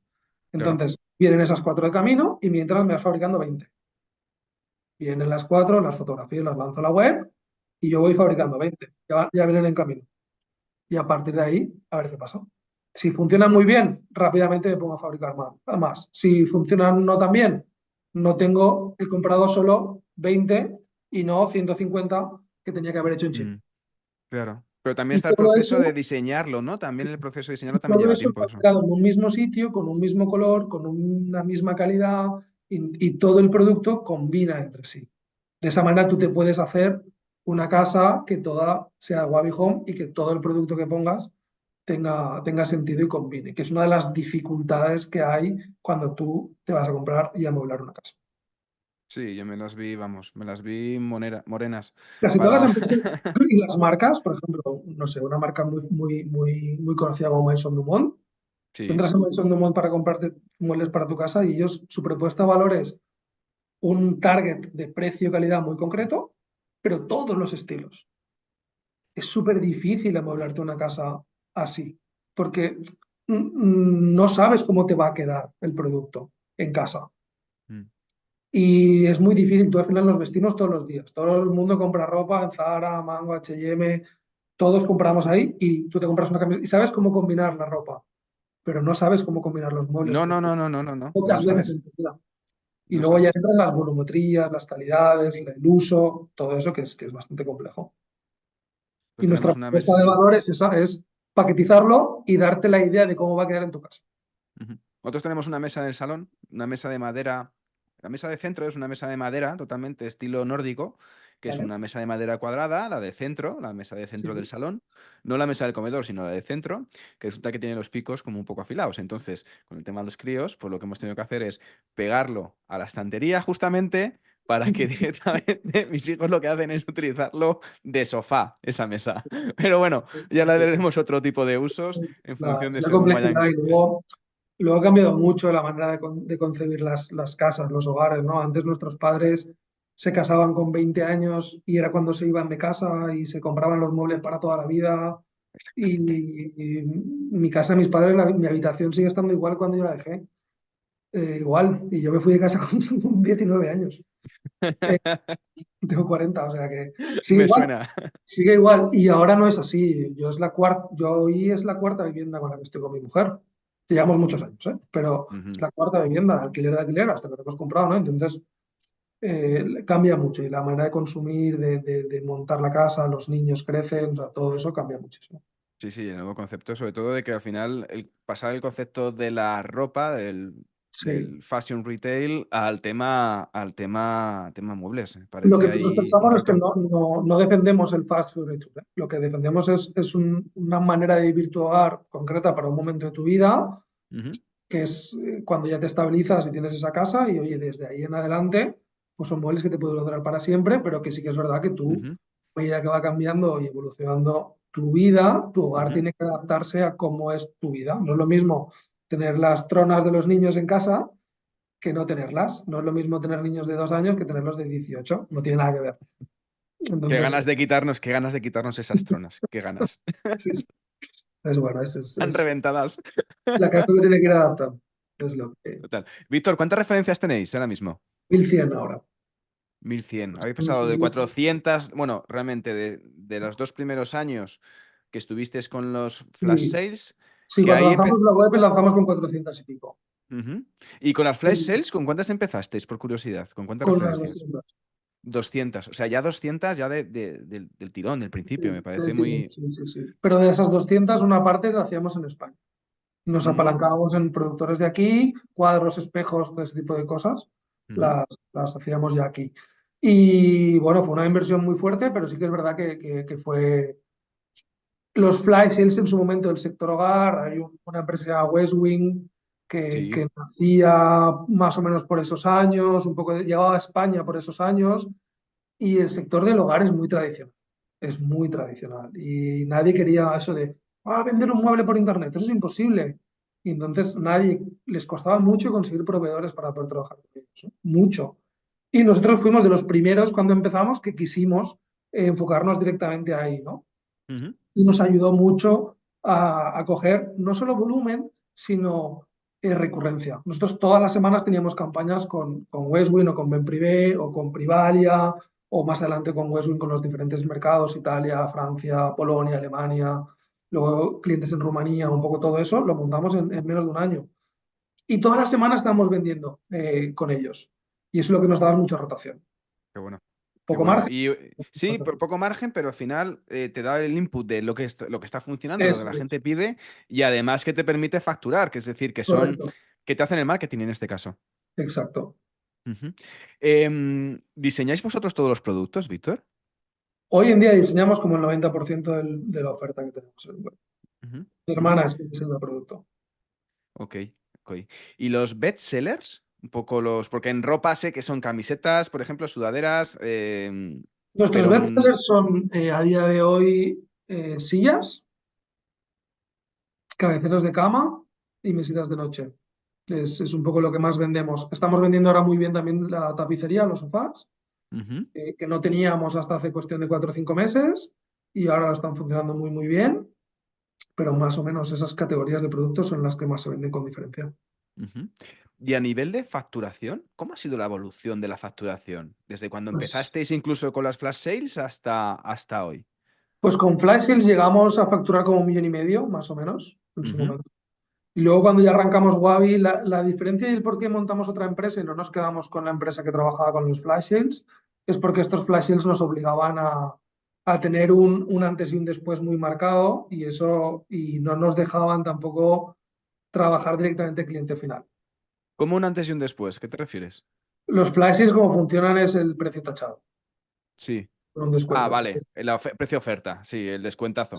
Claro. Entonces, vienen esas 4 de camino y mientras me vas fabricando 20. Vienen las 4, las fotografías las lanzo a la web y yo voy fabricando 20. Ya vienen en camino. Y a partir de ahí, a ver qué pasa. Si funcionan muy bien, rápidamente me pongo a fabricar más. Si funcionan no tan bien, he comprado solo 20 y no 150 que tenía que haber hecho en China. Mm, claro. Pero también Y está el todo proceso de eso, diseñarlo, ¿no? También el proceso de diseñarlo también todo lleva eso tiempo eso. fabricado en un mismo sitio, con un mismo color, con una misma calidad y todo el producto combina entre sí. De esa manera tú te puedes hacer una casa que toda sea Wabi Home y que todo el producto que pongas tenga sentido y combine, que es una de las dificultades que hay cuando tú te vas a comprar y amueblar una casa. Sí, yo me las vi, vamos, me las vi morenas Casi todas para... las empresas y las marcas, por ejemplo, no sé, una marca muy conocida como Maison Dumont, tú Sí, entras en Maison Dumont para comprarte muebles para tu casa y ellos, su propuesta de valor es un target de precio-calidad muy concreto, pero todos los estilos. Es súper difícil amueblarte una casa así, porque no sabes cómo te va a quedar el producto en casa. mm, Y es muy difícil, tú al final nos vestimos todos los días. Todo el mundo compra ropa en Zara, Mango, H&M, todos compramos ahí y tú te compras una camiseta y sabes cómo combinar la ropa, pero no sabes cómo combinar los muebles no, no, porque no, no, no, no, no, no pocas veces sabes, en tu vida. Y no luego ya sabes. entran las volumetrías, las calidades, el uso, todo eso que es bastante complejo. Pues Y nuestra tenemos una propuesta mesa. de valor es esa, es paquetizarlo y darte la idea de cómo va a quedar en tu casa. Ujú. Nosotros tenemos una mesa en el salón, una mesa de madera. La mesa de centro es una mesa de madera totalmente estilo nórdico, que es ¿Vale? una mesa de madera cuadrada, la de centro, la mesa de centro del Sí. salón, no la mesa del comedor, sino la de centro, que resulta que tiene los picos como un poco afilados. Entonces, con el tema de los críos, pues lo que hemos tenido que hacer es pegarlo a la estantería justamente para que directamente mis hijos lo que hacen es utilizarlo de sofá, esa mesa. Pero bueno, ya le daremos otro tipo de usos en función Es de la según vayan. complejidad y luego ha cambiado mucho la manera de concebir las casas, los hogares, ¿no? Antes nuestros padres se casaban con 20 años y era cuando se iban de casa y se compraban los muebles para toda la vida. Exactamente. Y mi casa, mis padres, mi habitación sigue estando igual cuando yo la dejé. Igual. Y yo me fui de casa con 19 años. Eh, Tengo 40, o sea que sigue Me igual. suena. Sigue igual. Y ahora no es así. Yo hoy es la cuarta vivienda con la que estoy con mi mujer. Llevamos muchos años, ¿eh? Pero es Ujú. la cuarta vivienda, de alquiler, hasta que lo hemos comprado, ¿no? Entonces, cambia mucho. Y la manera de consumir, de montar la casa, los niños crecen, o sea, todo eso cambia muchísimo. Sí, sí, el nuevo concepto, sobre todo de que al final el pasar el concepto de la ropa, Sí. del fashion retail tema muebles. Lo que Parece nosotros ahí un pensamos es que reto. no defendemos el fast food retail, ¿eh? Lo que defendemos es una manera de vivir tu hogar concreta para un momento de tu vida, Ujú, que es cuando ya te estabilizas y tienes esa casa y oye, desde ahí en adelante, pues son muebles que te pueden durar para siempre, pero que sí que es verdad que tú, ujú, a medida que va cambiando y evolucionando tu vida, tu hogar ujú. tiene que adaptarse a cómo es tu vida. No es lo mismo tener las tronas de los niños en casa que no tenerlas. No es lo mismo tener niños de 2 años que tenerlos de 18. No tiene nada que ver. Entonces, Qué ganas de quitarnos esas tronas. Qué ganas. sí, es bueno, Están reventadas. la casa se tiene que ir adaptando. Es lo que... Total. Víctor, ¿cuántas referencias tenéis ahora mismo? 1100 ahora. 1100. Habéis Hemos pasado de subido. 400, bueno, realmente de los dos primeros años que estuvisteis con los flash Sí, sales, sí, que cuando ahí lanzamos empezó. la web lanzamos con 400 y pico. Y con las flash Sí, sales, ¿con cuántas empezasteis, por curiosidad? ¿Con cuántas con unas referencias? 200. 200. O sea, ya 200 ya del tirón, del principio. Me Sí, parece muy... sí, sí, sí. Pero de esas 200 una parte la hacíamos en España. Nos Ujú, apalancábamos en productores de aquí, cuadros, espejos, todo ese tipo de cosas, ujú. las hacíamos ya aquí. Y bueno, fue una inversión muy fuerte, pero sí que es verdad que fue los fly sales en su momento del sector hogar. Hay una empresa llamada Westwing Sí. que nacía más o menos por esos años, un poco llegaba a España por esos años, y el sector del hogar es muy tradicional. Es muy tradicional. Y nadie quería eso de vender un mueble por internet. Eso es imposible. Y entonces nadie, les costaba mucho conseguir proveedores para poder trabajar con ellos, ¿no? Mucho. Y nosotros fuimos de los primeros cuando empezamos que quisimos enfocarnos directamente ahí, ¿no? Ujú. Y nos ayudó mucho a coger no solo volumen, sino recurrencia. Nosotros todas las semanas teníamos campañas con Westwing o con Ben Privé o con Privalia o más adelante con Westwing con los diferentes mercados, Italia, Francia, Polonia, Alemania, luego clientes en Rumanía, un poco todo eso, lo montamos en menos de un año. Y todas las semanas estábamos vendiendo con ellos. Y eso es lo que nos daba mucha rotación. Qué bueno. Qué Poco bueno. margen. Y sí, por poco margen, pero al final te da el input de lo que está funcionando, lo que Eso la es, gente pide, y además que te permite facturar, que es decir, correcto, que te hacen el marketing en este caso. exacto. Ujú. ¿Diseñáis vosotros todos los productos, Víctor? Hoy en día diseñamos como el 90% de la oferta que tenemos en web. Ujú, Mi ujú. hermana es quien diseña el producto. Ok, ok. ¿Y los best sellers? Un poco porque en ropa sé que son camisetas, por ejemplo, sudaderas, Nuestros pero bestsellers son a día de hoy sillas, cabeceros de cama y mesitas de noche. Es un poco lo que más vendemos. Estamos vendiendo ahora muy bien también la tapicería, los sofás, ujú, que no teníamos hasta hace cuestión de 4 o 5 meses y ahora están funcionando muy, muy bien, pero más o menos esas categorías de productos son las que más se venden con diferencia. ujú. Y a nivel de facturación, ¿cómo ha sido la evolución de la facturación? Desde cuando Pues, empezasteis incluso con las flash sales hasta hoy. pues con Flash Sales llegamos a facturar como 1,5 millones, más o menos, en su Ujú, momento. Y luego cuando ya arrancamos Wabi, la diferencia y el por qué montamos otra empresa y no nos quedamos con la empresa que trabajaba con los flash sales es porque estos flash sales nos obligaban a tener un antes y un después muy marcado y eso y no nos dejaban tampoco trabajar directamente cliente final. ¿Cómo un antes y un después? ¿Qué te refieres? Los flash sales como funcionan es el precio tachado, Sí. con un Ah, descuento. vale. Precio oferta. Sí, el descuentazo.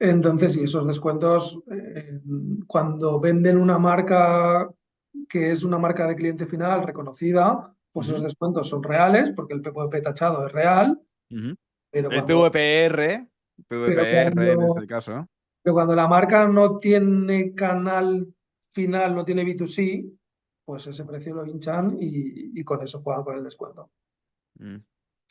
Entonces, y esos descuentos, cuando venden una marca que es una marca de cliente final reconocida, pues esos Ujú, descuentos son reales, porque el PPP tachado es real, ujú. pero El cuando, pero PVPR en cuando, este caso. pero cuando la marca no tiene canal final, no tiene B2C, pues ese precio lo hinchan y con eso juegan con el descuento. Mm. Y no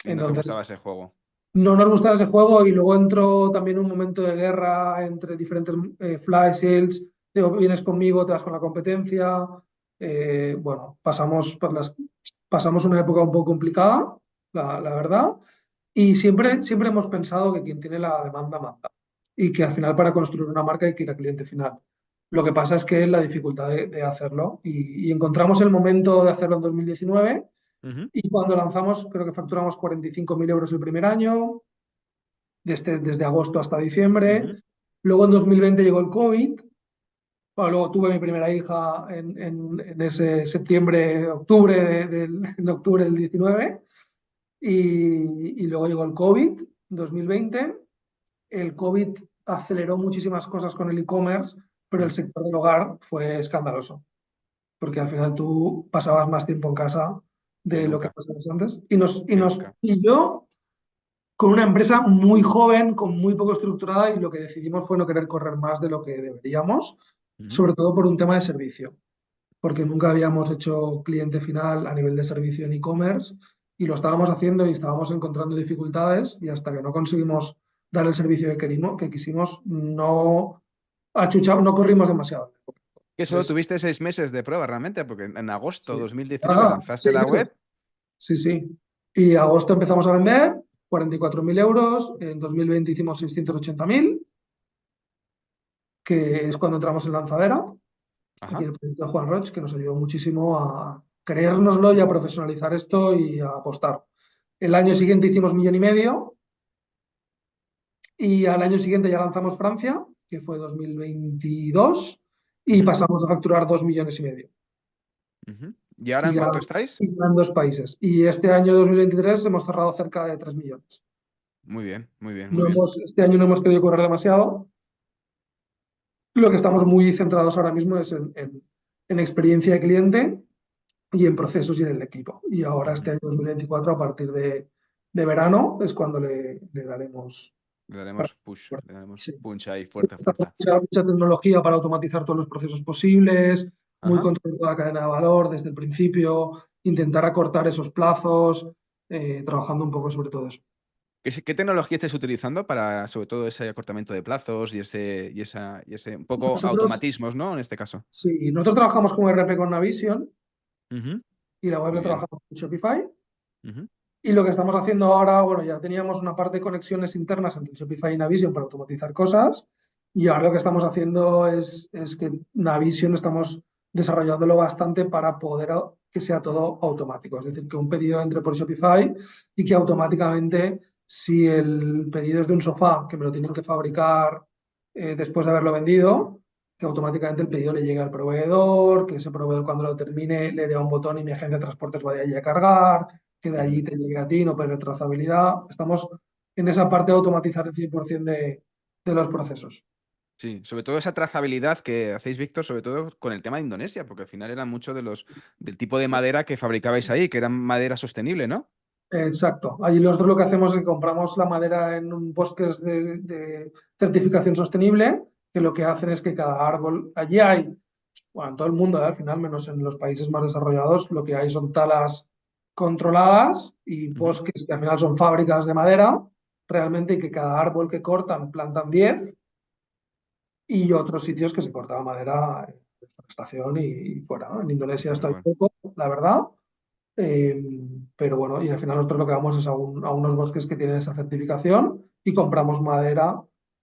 te Entonces, gustaba ese juego. no nos gustaba ese juego y luego entró también un momento de guerra entre diferentes flash sales, de o vienes conmigo, te vas con la competencia. Bueno, pasamos una época un poco complicada, la verdad, y siempre hemos pensado que quien tiene la demanda manda y que al final para construir una marca hay que ir al cliente final. Lo que pasa es que la dificultad de hacerlo y encontramos el momento de hacerlo en 2019 Ujú, y cuando lanzamos creo que facturamos 45.000 euros el primer año, desde agosto hasta diciembre. ujú, Luego en 2020 llegó el COVID. Bueno, luego tuve mi primera hija en ese septiembre, octubre, en octubre del 19. Y luego llegó el COVID, 2020. El COVID aceleró muchísimas cosas con el e-commerce, pero el mm. sector del hogar fue escandaloso, porque al final tú pasabas más tiempo en casa Que de lo que nunca, pasabas antes. Y yo con una empresa muy joven, con muy poco estructurada y lo que decidimos fue no querer correr más de lo que deberíamos, Ujú, sobre todo por un tema de servicio, porque nunca habíamos hecho cliente final a nivel de servicio en e-commerce y lo estábamos haciendo y estábamos encontrando dificultades y hasta que no conseguimos dar el servicio que quisimos, no corrimos demasiado. que solo Entonces, tuviste 6 meses de prueba realmente, porque en agosto de sí. 2019 lanzaste Seis la meses. web. Sí, sí. Y agosto empezamos a vender 44.000 euros, en 2020 hicimos 680.000, que es cuando entramos en Lanzadera, y Ajá. el proyecto de Juan Roch, que nos ayudó muchísimo a creérnoslo y a profesionalizar esto y a apostar. El año siguiente hicimos 1,5 millones y al año siguiente ya lanzamos Francia, que fue 2022, y Ujú, pasamos a facturar 2,5 millones. ujú. ¿Y ahora Y en ya, cuánto estáis? y ya en 2 países. Y este año 2023 hemos cerrado cerca de 3 millones. Muy bien, muy bien, muy No bien. este año no hemos querido correr demasiado. Lo que estamos muy centrados ahora mismo es en experiencia de cliente y en procesos y en el equipo. Y ahora Ujú. este año 2024, a partir de verano, es cuando le daremos Le para- daremos push, le daremos sí. punch ahí, Sí, fuerte, está fuerza. mucha tecnología para automatizar todos los procesos posibles, muy Ajá. control de toda la cadena de valor desde el principio, intentar acortar esos plazos, trabajando un poco sobre todo eso. ¿Qué tecnología estáis utilizando para, sobre todo, ese acortamiento de plazos y ese un poco Nosotros, automatismos, ¿no? En este caso. sí, nosotros trabajamos con RP con Navision Ujú. y la web Muy la bien. trabajamos con Shopify. Ujú. Y lo que estamos haciendo ahora, bueno, ya teníamos una parte de conexiones internas entre Shopify y Navision para automatizar cosas. Y ahora lo que estamos haciendo es que Navision estamos desarrollándolo bastante para poder que sea todo automático. Es decir, que un pedido entre por Shopify y que automáticamente, si el pedido es de un sofá que me lo tienen que fabricar después de haberlo vendido, que automáticamente el pedido le llegue al proveedor, que ese proveedor cuando lo termine le dé a un botón y mi agente de transportes vaya allí a cargar, que de Ujú. allí te llegue a ti, no pierdes trazabilidad. Estamos en esa parte de automatizar el 100% de los procesos. Sí, sobre todo esa trazabilidad que hacéis, Víctor, sobre todo con el tema de Indonesia, porque al final era mucho del tipo de madera que fabricabais ahí, que era madera sostenible, ¿no? Exacto. Allí nosotros lo que hacemos es que compramos la madera en un bosques de certificación sostenible, que lo que hacen es que cada árbol, allí hay, bueno, en todo el mundo, al final, menos en los países más desarrollados, lo que hay son talas controladas y Ujú. bosques que al final son fábricas de madera, realmente, y que cada árbol que cortan plantan 10 y otros sitios que se corta la madera en deforestación y fuera, ¿no? En Indonesia Tal estoy cual. poco, la verdad, eh, pero bueno, y al final nosotros lo que vamos es a unos bosques que tienen esa certificación y compramos madera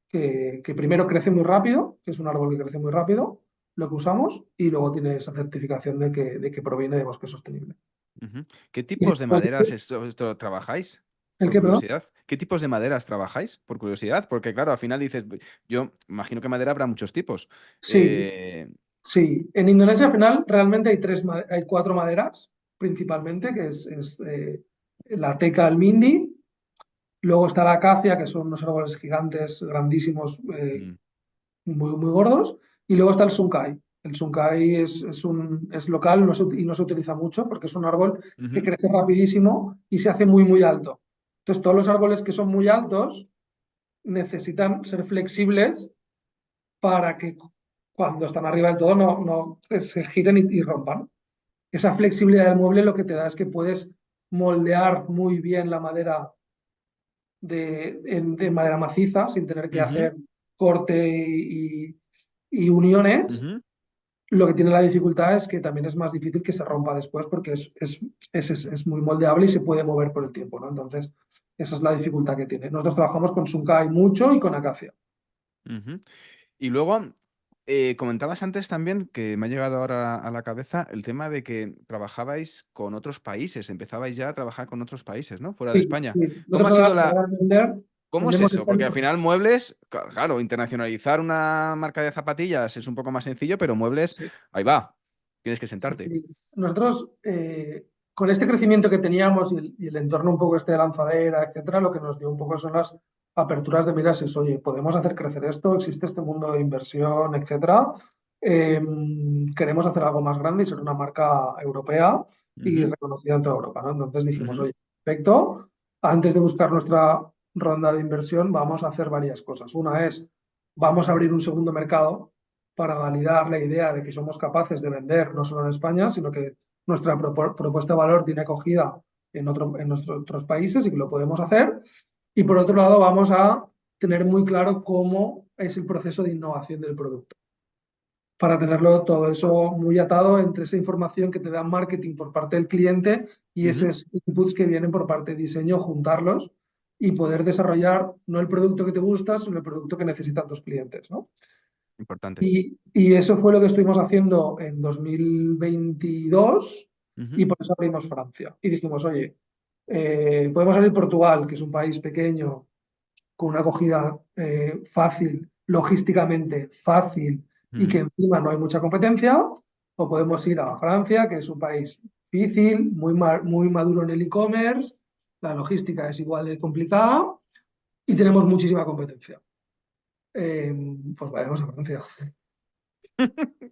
que primero crece muy rápido, que es un árbol que crece muy rápido, lo que usamos, y luego tiene esa certificación de que proviene de bosque sostenible. Ujú. ¿Qué Y tipos de después maderas esto trabajáis? ¿el Por qué, perdón? curiosidad. ¿Qué tipos de maderas trabajáis? Por curiosidad. Porque, claro, al final dices, yo imagino que madera habrá muchos tipos. Sí, Eh, sí. En Indonesia al final realmente hay cuatro maderas principalmente, que es la teca al mindi. Luego está la acacia, que son unos árboles gigantes, grandísimos, mm, muy, muy gordos. Y luego está el sunkai. El sunkai es local y no se utiliza mucho porque es un árbol que ujú, crece rapidísimo y se hace muy, muy alto. Entonces, todos los árboles que son muy altos necesitan ser flexibles para que cuando están arriba del todo no se giren y rompan. Esa flexibilidad del mueble lo que te da es que puedes moldear muy bien la madera de madera maciza sin tener que ujú, hacer corte y uniones. ujú. Lo que tiene la dificultad es que también es más difícil que se rompa después porque es muy moldeable y se puede mover por el tiempo, ¿no? Entonces, esa es la dificultad que tiene. Nosotros trabajamos con Sunkai mucho y con Acacia. Ujú. Y luego, comentabas antes también, que me ha llegado ahora a la cabeza, el tema de que trabajabais con otros países, empezabais ya a trabajar con otros países, ¿no? Fuera de Sí, España. sí. ¿Cómo ha Nosotros ahora sido para vender, cómo es vendemos eso? Porque España. al final muebles, claro, internacionalizar una marca de zapatillas es un poco más sencillo, pero muebles, Sí. ahí va, tienes que sentarte. Sí. Nosotros, con este crecimiento que teníamos y el entorno un poco este de lanzadera, etcétera, lo que nos dio un poco son las aperturas de miras es, oye, podemos hacer crecer esto, existe este mundo de inversión, etcétera. Eh, Queremos hacer algo más grande y ser una marca europea y Ujú, reconocida en toda Europa, ¿no? Entonces dijimos, ujú, oye, perfecto, antes de buscar nuestra ronda de inversión, vamos a hacer varias cosas. Una es, vamos a abrir un segundo mercado para validar la idea de que somos capaces de vender no solo en España, sino que nuestra propuesta de valor tiene acogida en nuestros otros países y que lo podemos hacer. Y por otro lado, vamos a tener muy claro cómo es el proceso de innovación del producto, para tenerlo todo eso muy atado entre esa información que te da marketing por parte del cliente y ujú. esos inputs que vienen por parte de diseño, juntarlos y poder desarrollar no el producto que te gusta, sino el producto que necesitan tus clientes, ¿no? Importante. Y eso fue lo que estuvimos haciendo en 2022 y Ujú, por eso abrimos Francia. Y dijimos, oye, podemos abrir Portugal, que es un país pequeño, con una acogida fácil, logísticamente fácil y que ujú, encima no hay mucha competencia, o podemos ir a Francia, que es un país difícil, muy maduro en el e-commerce, la logística es igual de complicada y tenemos muchísima competencia. Eh, pues vayamos a Francia.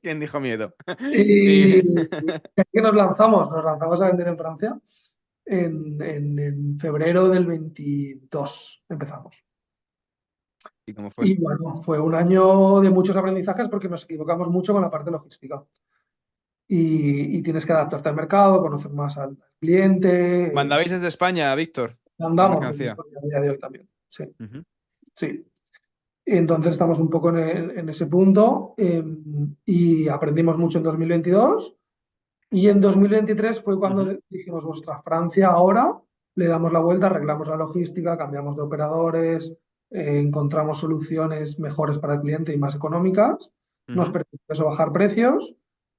¿Quién dijo miedo? Y Y- que nos lanzamos a vender en Francia en febrero del 22 empezamos. ¿Y cómo fue? Y bueno, fue un año de muchos aprendizajes porque nos equivocamos mucho con la parte logística. Y tienes que adaptarte al mercado, conocer más al cliente. ¿Mandabais desde España, Víctor? la Andamos en mercancía. España a día de hoy también. Sí, Ujú, sí. Entonces estamos un poco en ese punto y aprendimos mucho en 2022 y en 2023 fue cuando ujú. dijimos, ostras, Francia ahora le damos la vuelta, arreglamos la logística, cambiamos de operadores, encontramos soluciones mejores para el cliente y más económicas, nos Ujú. permitió eso bajar precios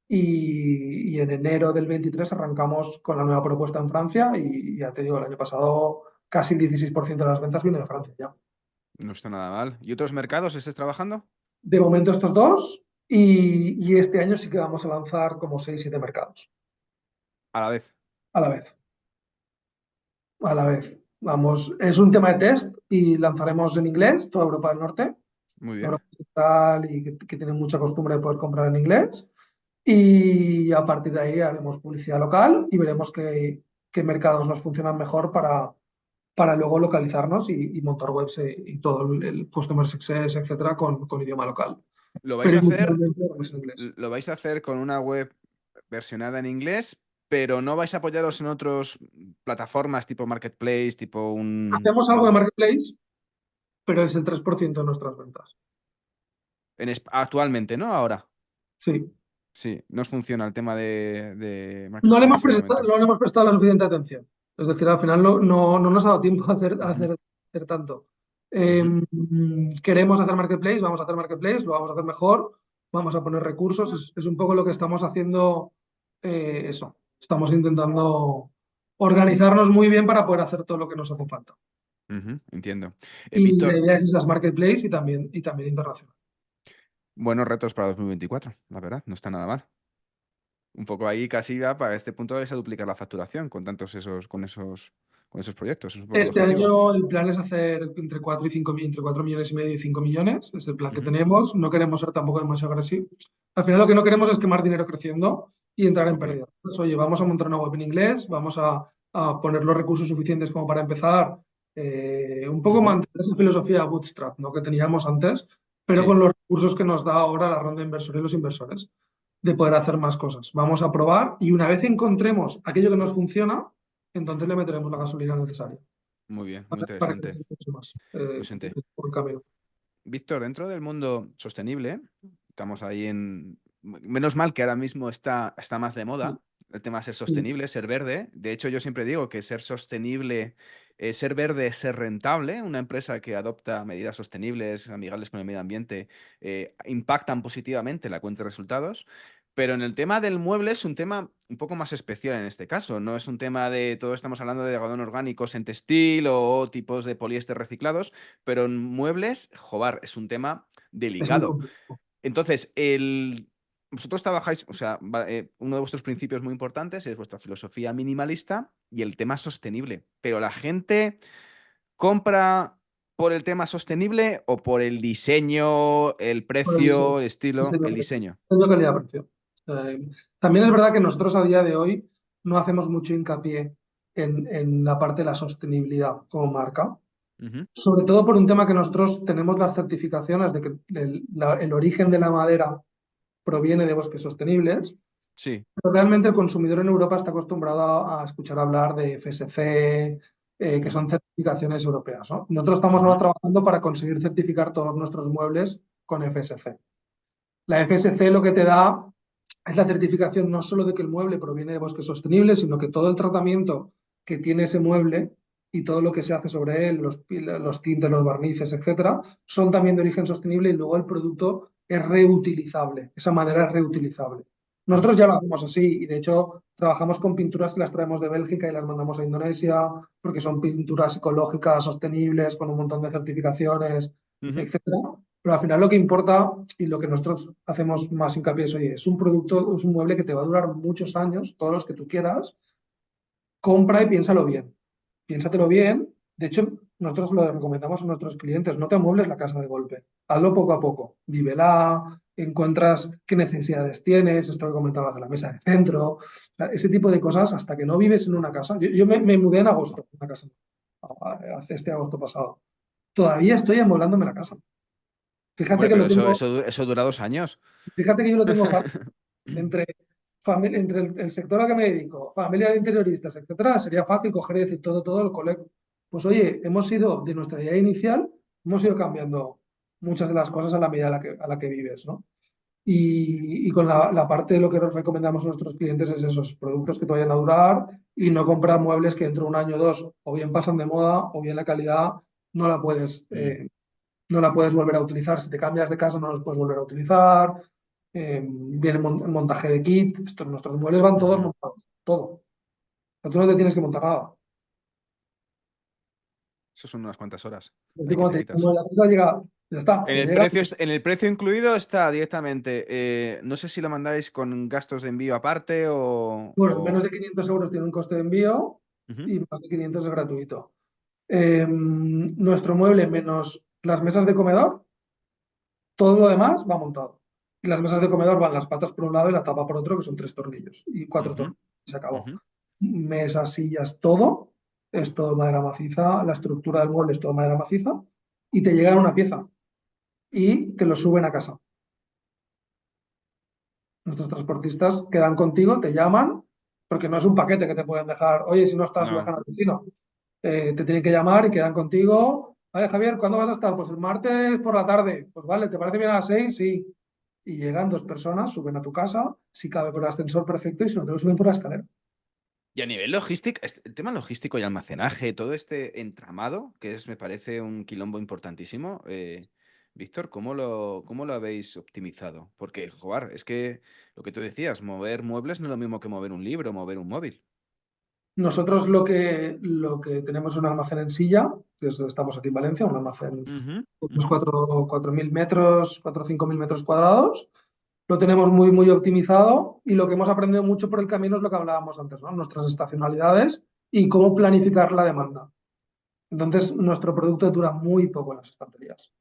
y en enero del 23 arrancamos con la nueva propuesta en Francia y ya te digo, el año pasado casi el 16% de las ventas vino de Francia ya. No está nada mal. ¿Y otros mercados estés trabajando? De momento estos dos y este año sí que vamos a lanzar como 6 7 mercados A la vez. a la vez. A la vez. Vamos, es un tema de test y lanzaremos en inglés toda Europa del Norte, Muy bien. Europa Central y que tienen mucha costumbre de poder comprar en inglés. Y a partir de ahí haremos publicidad local y veremos qué mercados nos funcionan mejor para luego localizarnos y montar webs y todo el customer success, etcétera, con idioma local. ¿Lo vais Pero a hacer, inicialmente vamos en inglés. lo vais a hacer con una web versionada en inglés, pero no vais a apoyaros en otras plataformas tipo Marketplace, tipo un, Hacemos algo de vamos, marketplace, pero es el 3% de nuestras ventas. actualmente, ¿no? Ahora. Sí. Sí, no os funciona el tema de No le hemos Marketplace de prestado, momento. no le hemos prestado la suficiente atención. Es decir, al final no nos ha dado tiempo Ujú, hacer tanto. ujú. Queremos hacer marketplace, vamos a hacer marketplace, lo vamos a hacer mejor, vamos a poner recursos. Es un poco lo que estamos haciendo, eso. Estamos intentando organizarnos muy bien para poder hacer todo lo que nos hace falta. Ujú, entiendo. Y la Víctor, idea es esas marketplace y también internacional. buenos retos para 2024, la verdad, no está nada mal. Un poco ahí casi ya para este punto vais a duplicar la facturación con con esos proyectos. Es un poco el Este objetivo. año el plan es hacer entre 4 y 5 entre 4 millones y medio y 5 millones. Es el plan que Ujú, tenemos. No queremos ser tampoco demasiado agresivos. Al final lo que no queremos es quemar dinero creciendo y entrar en ok, pérdida. Pues, oye, vamos a montar una web en inglés, vamos a poner los recursos suficientes como para empezar. Un poco ujú, mantener esa filosofía bootstrap, ¿no? Que teníamos antes, pero sí, con los recursos que nos da ahora la ronda de inversores y los inversores, de poder hacer más cosas. Vamos a probar y una vez encontremos aquello que nos funciona, entonces le meteremos la gasolina necesaria muy bien, muy para interesante. crecer mucho más Muy interesante. por el camino. Víctor, dentro del mundo sostenible, estamos ahí en... Menos mal que ahora mismo está más de Sí, moda el tema de ser sí, sostenible, ser verde. De hecho, yo siempre digo que ser sostenible, ser verde es ser rentable. Una empresa que adopta medidas sostenibles, amigables con el medio ambiente, impactan positivamente la cuenta de resultados. Pero en el tema del mueble es un tema un poco más especial en este caso. No es un tema de, todos estamos hablando de algodón orgánicos en textil o tipos de poliéster reciclados, pero en muebles, joder, es un tema es muy delicado. complejo. Entonces, vosotros trabajáis, o sea, uno de vuestros principios muy importantes es vuestra filosofía minimalista y el tema sostenible. Pero la gente compra por el tema sostenible o por el diseño, el Por el diseño, precio, el estilo, el diseño. diseño calidad-precio. También es verdad que nosotros a día de hoy no hacemos mucho hincapié en la parte de la sostenibilidad como marca, Ujú, sobre todo por un tema que nosotros tenemos las certificaciones de que el origen de la madera proviene de bosques sostenibles. sí. Pero realmente el consumidor en Europa está acostumbrado a escuchar hablar de FSC, que Ujú, son certificaciones europeas, ¿no? Nosotros estamos ahora ujú, trabajando para conseguir certificar todos nuestros muebles con FSC. La FSC lo que te da es la certificación no solo de que el mueble proviene de bosques sostenibles, sino que todo el tratamiento que tiene ese mueble y todo lo que se hace sobre él, los tintes, los barnices, etcétera, son también de origen sostenible y luego el producto es reutilizable. Esa madera es reutilizable. ujú, Nosotros ya lo hacemos así y de hecho trabajamos con pinturas que las traemos de Bélgica y las mandamos a Indonesia porque son pinturas ecológicas, sostenibles, con un montón de certificaciones, ujú. etcétera. Pero al final lo que importa y lo que nosotros hacemos más hincapié es, oye, es un producto, es un mueble que te va a durar muchos años, todos los que tú quieras, compra y piénsalo bien. Piénsatelo bien. De hecho, nosotros lo recomendamos a nuestros clientes, no te amuebles la casa de golpe. Hazlo poco a poco. Vívela, encuentras qué necesidades tienes, esto que comentabas de la mesa de centro, o sea, ese tipo de cosas hasta que no vives en una casa. Yo me mudé en agosto, una casa, hace este agosto pasado. Todavía estoy amueblándome la casa. Fíjate Hombre, que pero lo tengo, eso dura 2 años. fíjate que yo lo tengo fácil. Entre, entre el sector al que me dedico, familia de interioristas, etcétera, sería fácil coger y decir todo el colegio. Pues oye, hemos ido de nuestra idea inicial, hemos ido cambiando muchas de las cosas a la medida a la que vives, ¿no? Y con la parte de lo que nos recomendamos a nuestros clientes es esos productos que te vayan a durar y no comprar muebles que dentro de un año o dos o bien pasan de moda o bien la calidad no la puedes, Mm, no la puedes volver a utilizar. Si te cambias de casa no los puedes volver a utilizar. Viene montaje de kit. Nuestros muebles van todos ujú. montados, todo. O sea, tú no te tienes que montar nada. Eso son unas cuantas horas. Así Ahí que como te te quitas. como la casa llega, ya está, En te el llega. precio, en el precio incluido está directamente. No sé si lo mandáis con gastos de envío aparte Bueno, menos de 500 euros tiene un coste de envío Ujú, y más de 500 es gratuito. Nuestro mueble menos las mesas de comedor, todo lo demás va montado. Y las mesas de comedor van las patas por un lado y la tapa por otro, que son 3 tornillos y cuatro ujú, tornillos. Se acabó. ujú. Mesas, sillas, todo es todo madera maciza. La estructura del mueble es todo madera maciza y te llega en una pieza y te lo suben a casa. Nuestros transportistas quedan contigo, te llaman, porque no es un paquete que te pueden dejar, oye, si no estás, lo No. dejan al vecino. Te tienen que llamar y quedan contigo. Vale, Javier, ¿cuándo vas a estar? Pues el martes por la tarde. Pues vale, ¿te parece bien a las 6? Sí. Y llegan 2 personas, suben a tu casa, si cabe por el ascensor, perfecto, y si no, te lo suben por la escalera. Y a nivel logístico, el tema logístico y almacenaje, todo este entramado, que es, me parece un quilombo importantísimo, Víctor, cómo lo habéis optimizado? Porque, joder, es que lo que tú decías, mover muebles no es lo mismo que mover un libro, mover un móvil. Nosotros lo que tenemos es un almacén en Silla, estamos aquí en Valencia, un almacén de Ujú, unos ujú. 4.000 metros, 4 o 5.000 metros cuadrados. Lo tenemos muy, muy optimizado y lo que hemos aprendido mucho por el camino es lo que hablábamos antes, ¿no? Nuestras estacionalidades y cómo planificar la demanda. Entonces, nuestro producto dura muy poco en las estanterías.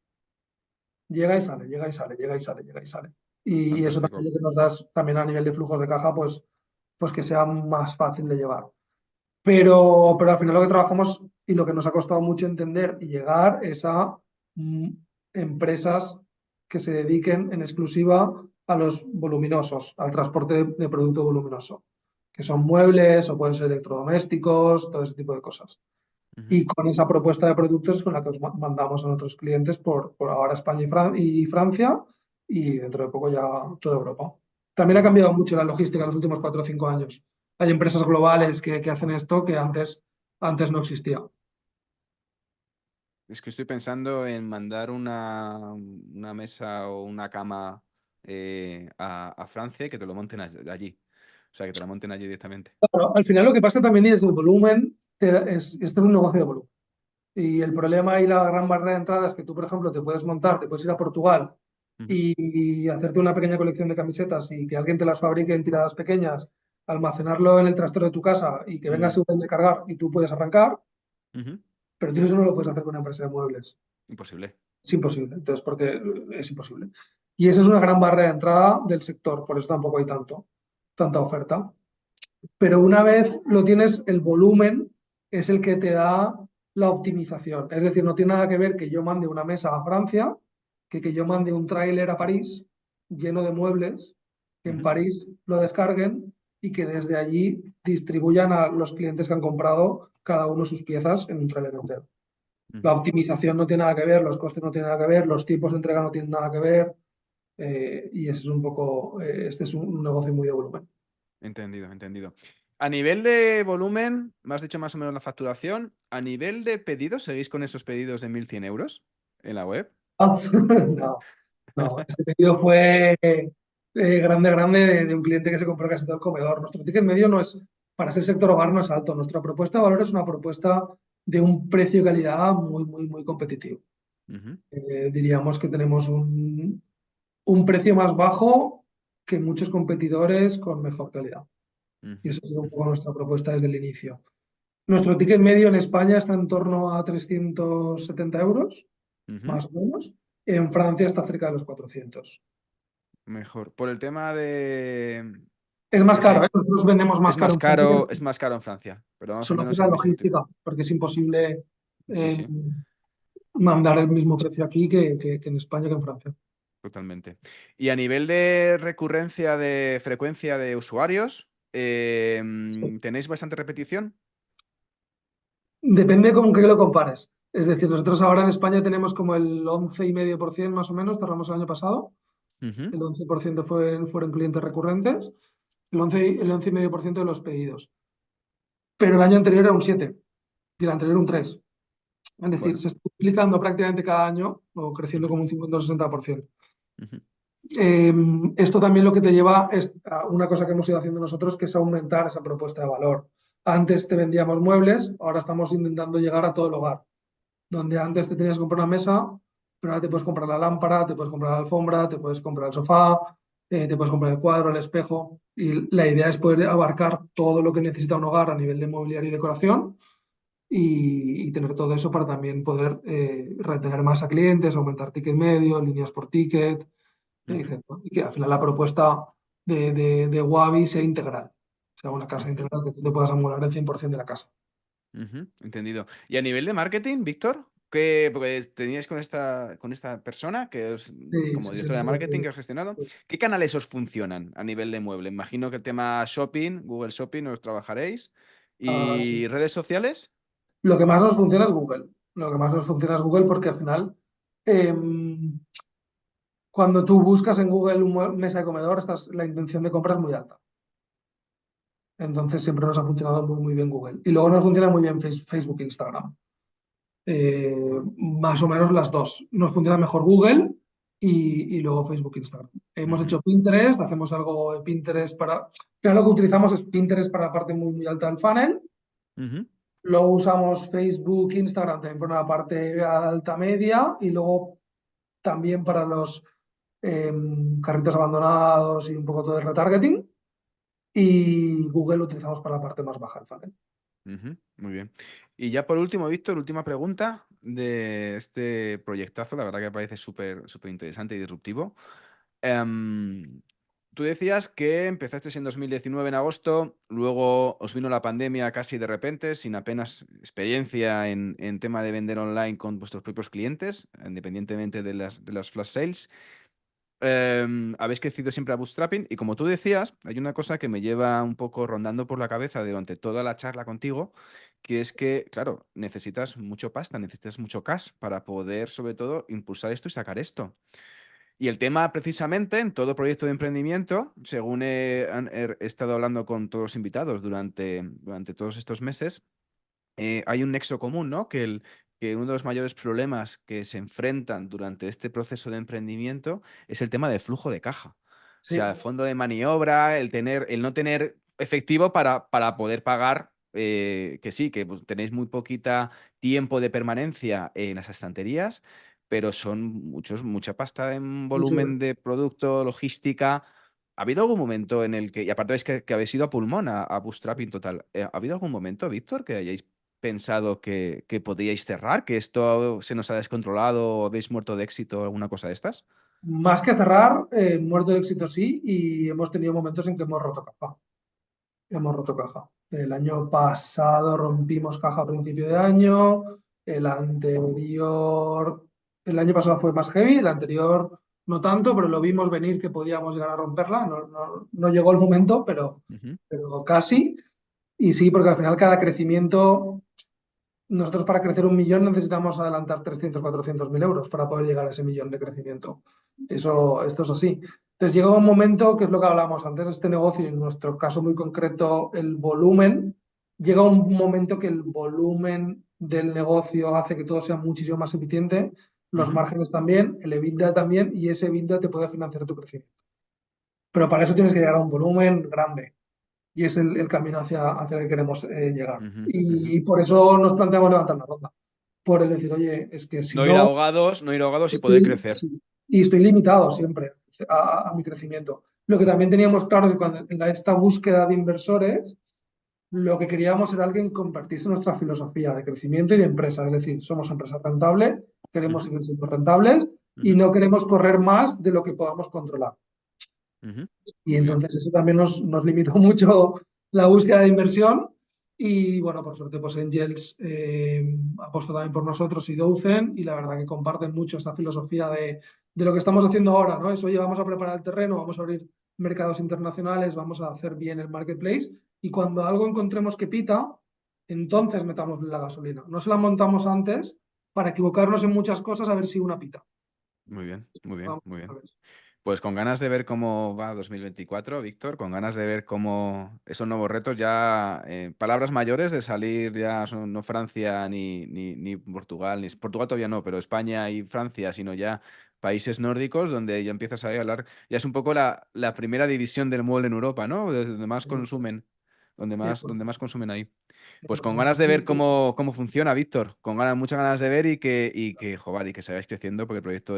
Llega y sale, llega y sale, llega y sale, llega y sale. Y eso Fantástico. también lo que nos da también a nivel de flujos de caja, pues que sea más fácil de llevar. Pero al final lo que trabajamos y lo que nos ha costado mucho entender y llegar es a mm, empresas que se dediquen en exclusiva a los voluminosos, al transporte de producto voluminoso, que son muebles o pueden ser electrodomésticos, todo ese tipo de cosas. Ujú. Y con esa propuesta de productos es con la que os mandamos a nuestros clientes por ahora España y Francia y dentro de poco ya toda Europa. También ha Ujú. cambiado mucho la logística en los últimos 4 o 5 años. Hay empresas globales que hacen esto que antes no existía. Es que estoy pensando en mandar una mesa o una cama a Francia y que te lo monten allí. O sea, que te la monten allí directamente. Claro, al final lo que pasa también es el volumen, esto es un negocio de volumen. Y el problema y la gran barrera de entrada es que tú, por ejemplo, te puedes montar, te puedes ir a Portugal Ujú, y hacerte una pequeña colección de camisetas y que alguien te las fabrique en tiradas pequeñas, almacenarlo en el trastero de tu casa y que venga mm, seguro de cargar y tú puedes arrancar, ujú. pero tú eso no lo puedes hacer con una empresa de muebles. Imposible. Es imposible. Entonces, porque es imposible. Y esa es una gran barrera de entrada del sector, por eso tampoco hay tanta oferta. Pero una vez lo tienes, el volumen es el que te da la optimización. Es decir, no tiene nada que ver que yo mande una mesa a Francia, que yo mande un tráiler a París lleno de muebles, que en Ujú, París lo descarguen y que desde allí distribuyan a los clientes que han comprado cada uno sus piezas en un tráiler entero. La ujú. optimización no tiene nada que ver, los costes no tienen nada que ver, los tiempos de entrega no tienen nada que ver, y ese es un poco, este es un negocio muy de volumen. Entendido, entendido. A nivel de volumen, me has dicho más o menos la facturación. A nivel de pedidos, ¿seguís con esos pedidos de 1.100 € en la web? No, no, este pedido fue grande, grande de un cliente que se compró casi todo el comedor. Nuestro ticket medio no es, para ser sector hogar no es alto. Nuestra propuesta de valor es una propuesta de un precio y calidad muy, muy, muy competitivo. Ujú, Diríamos que tenemos un precio más bajo que muchos competidores con mejor calidad. Y ujú, esa ha sido un ujú. poco nuestra propuesta desde el inicio. Nuestro ticket medio en España está en torno a 370 euros, Ujú. más o menos. En Francia está cerca de los 400. Mejor. Por el tema de Es más caro, ¿eh? ese, Nosotros vendemos más caro en Francia que en es España. más caro en Francia, pero más o Solo por menos la el mismo tipo. logística, porque es imposible Sí, eh, sí, mandar el mismo precio aquí que en España que en Francia. totalmente. Y a nivel de recurrencia de frecuencia de usuarios, Sí. ¿tenéis bastante repetición? Depende con qué lo compares. Es decir, nosotros ahora en España tenemos como el 11,5% más o menos, cerramos el año pasado. Ujú. El 11% fueron clientes recurrentes, el 11,5% de los pedidos. Pero el año anterior era un 7 y el anterior un 3. Es decir, Bueno. se está duplicando prácticamente cada año o creciendo Ujú, como un 50 o 60%. ujú, Eh, Esto también lo que te lleva es a una cosa que hemos ido haciendo nosotros, que es aumentar esa propuesta de valor. Antes te vendíamos muebles, ahora estamos intentando llegar a todo el hogar. Donde antes te tenías que comprar una mesa, pero ahora te puedes comprar la lámpara, te puedes comprar la alfombra, te puedes comprar el sofá, te puedes comprar el cuadro, el espejo. Y la idea es poder abarcar todo lo que necesita un hogar a nivel de mobiliario y decoración y tener todo eso para también poder retener más a clientes, aumentar ticket medio, líneas por ticket, ujú, etcétera. Y que al final la propuesta de Wabi sea integral, sea una casa ujú, integral que tú te puedas amueblar el 100% de la casa. ujú, entendido. Y a nivel de marketing, Víctor, ¿qué pues, teníais con esta persona que os, Sí, como sí, directora de marketing que sí. os gestionado? Sí. ¿Qué canales os funcionan a nivel de mueble? Imagino que el tema shopping, Google Shopping, os trabajaréis. Ah, ¿Y sí. redes sociales? Lo que más nos funciona es Google. Lo que más nos funciona es Google porque al final, cuando tú buscas en Google mesa de comedor, la intención de compra es muy alta. Entonces siempre nos ha funcionado muy, muy bien Google. Y luego nos funciona muy bien Facebook e Instagram. Más o menos las dos. Nos funciona mejor Google y luego Facebook e Instagram. Hemos Ujú, hecho Pinterest, hacemos algo de Pinterest para... Pero lo que utilizamos es Pinterest para la parte muy, muy alta del funnel. ujú, Luego usamos Facebook, Instagram también por una parte alta media y luego también para los eh, carritos abandonados y un poco todo el retargeting. Y Google lo utilizamos para la parte más baja del funnel. ujú, muy bien. Y ya por último, Víctor, última pregunta de este proyectazo. La verdad que me parece súper, súper interesante y disruptivo. Em, Tú decías que empezasteis en 2019 en agosto, luego os vino la pandemia casi de repente, sin apenas experiencia en tema de vender online con vuestros propios clientes, independientemente de las flash sales. Habéis crecido siempre a bootstrapping y como tú decías, hay una cosa que me lleva un poco rondando por la cabeza durante toda la charla contigo, que es que, claro, necesitas mucho pasta, necesitas mucho cash para poder, sobre todo, impulsar esto y sacar esto. Y el tema, precisamente, en todo proyecto de emprendimiento, según he estado hablando con todos los invitados durante todos estos meses, hay un nexo común, ¿no? Que uno de los mayores problemas que se enfrentan durante este proceso de emprendimiento es el tema del flujo de caja. O Sí, sea, el fondo de maniobra, el no tener efectivo para poder pagar, que sí, que pues, tenéis muy poquita tiempo de permanencia en las estanterías, pero son mucha pasta en mucho. volumen de producto, logística. ¿Ha habido algún momento en el que, y aparte veis que habéis ido a pulmón, a bootstrapping total, ¿ha habido algún momento, Víctor, que hayáis pensado que podíais cerrar, que esto se nos ha descontrolado o habéis muerto de éxito o alguna cosa de estas? Más que cerrar, muerto de éxito sí, y hemos tenido momentos en que hemos roto caja. Hemos roto caja. El año pasado rompimos caja a principio de año, el anterior, el año pasado fue más heavy, el anterior no tanto, pero lo vimos venir que podíamos llegar a romperla. No llegó el momento, Ujú, pero casi. Y sí, porque al final cada crecimiento, nosotros para crecer 1 millón necesitamos adelantar 300 400 mil euros para poder llegar a ese millón de crecimiento. Esto es así. Entonces llega un momento, que es lo que hablábamos antes, este negocio, y en nuestro caso muy concreto, el volumen, llega un momento que el volumen del negocio hace que todo sea muchísimo más eficiente, los ujú, márgenes también, el EBITDA también, y ese EBITDA te puede financiar tu crecimiento. Pero para eso tienes que llegar a un volumen grande y es el camino hacia el que queremos llegar. ujú, ujú. Y por eso nos planteamos levantar la ronda, por el decir, oye, es que si no, No ir ahogados y poder estoy, crecer. sí, y estoy limitado siempre a mi crecimiento. Lo que también teníamos claro es que cuando en esta búsqueda de inversores, lo que queríamos era alguien que compartiese nuestra filosofía de crecimiento y de empresa. Es decir, somos empresas rentables, queremos Ujú, seguir siendo rentables y ujú, no queremos correr más de lo que podamos controlar. ujú. Y Muy bien. entonces eso también nos limitó mucho la búsqueda de inversión. Y bueno, por suerte, pues Angels apostó también por nosotros y Dozen, y la verdad que comparten mucho esta filosofía de lo que estamos haciendo ahora, ¿no? Es, oye, vamos a preparar el terreno, vamos a abrir mercados internacionales, vamos a hacer bien el marketplace, y cuando algo encontremos que pita, entonces metamos la gasolina. No se la montamos antes para equivocarnos en muchas cosas a ver si una pita. Muy bien, muy bien, Vamos muy a bien. ver. Pues con ganas de ver cómo va 2024, Víctor, con ganas de ver cómo esos nuevos retos ya, palabras mayores de salir ya, no Francia ni Portugal, ni Portugal todavía no, pero España y Francia, sino ya países nórdicos donde ya empiezas a hablar, ya es un poco la primera división del mueble en Europa, ¿no? Desde donde más consumen, donde 100%, más consumen ahí. Pues con 100%. ganas de Aquí ver es que cómo funciona, Víctor. Con ganas, muchas ganas de ver joder, y que sigáis creciendo, porque el proyecto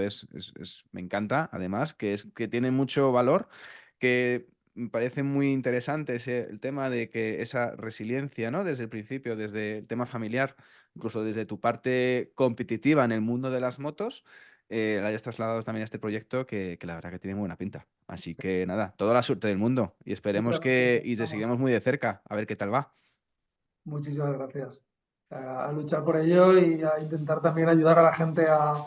me encanta, además, que tiene mucho valor, que me parece muy interesante el tema de que esa resiliencia, ¿no? Desde el principio, desde el tema familiar, incluso desde tu parte competitiva en el mundo de las motos, la hayas trasladado también a este proyecto que la verdad que tiene muy buena pinta. Así que nada, toda la suerte del mundo y esperemos muchas gracias. y te Vamos, seguiremos muy de cerca, a ver qué tal va. muchísimas gracias. A luchar por ello y a intentar también ayudar a la gente a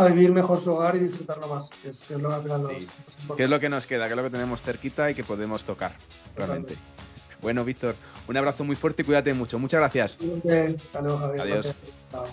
vivir mejor su hogar y disfrutarlo más, que es lo que al final Sí. nos ¿Qué es importa. lo que nos queda? ¿Qué es lo que tenemos cerquita y que podemos tocar realmente? Totalmente. Bueno, Víctor, un abrazo muy fuerte y cuídate mucho. Muchas gracias. Hasta luego, Javier. Adiós. Gracias. Chao.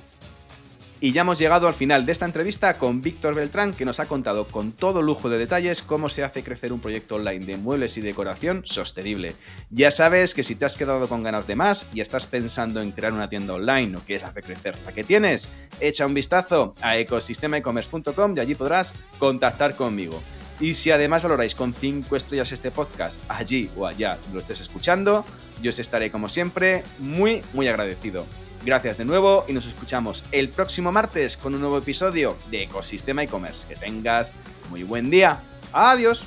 Y ya hemos llegado al final de esta entrevista con Víctor Beltrán, que nos ha contado con todo lujo de detalles cómo se hace crecer un proyecto online de muebles y decoración sostenible. Ya sabes que si te has quedado con ganas de más y estás pensando en crear una tienda online o quieres hacer crecer la que tienes, echa un vistazo a ecosistemaecommerce.com y allí podrás contactar conmigo. Y si además valoráis con 5 estrellas este podcast allí o allá donde lo estés escuchando, yo os estaré como siempre muy, muy agradecido. Gracias de nuevo y nos escuchamos el próximo martes con un nuevo episodio de Ecosistema e-commerce. Que tengas muy buen día. Adiós.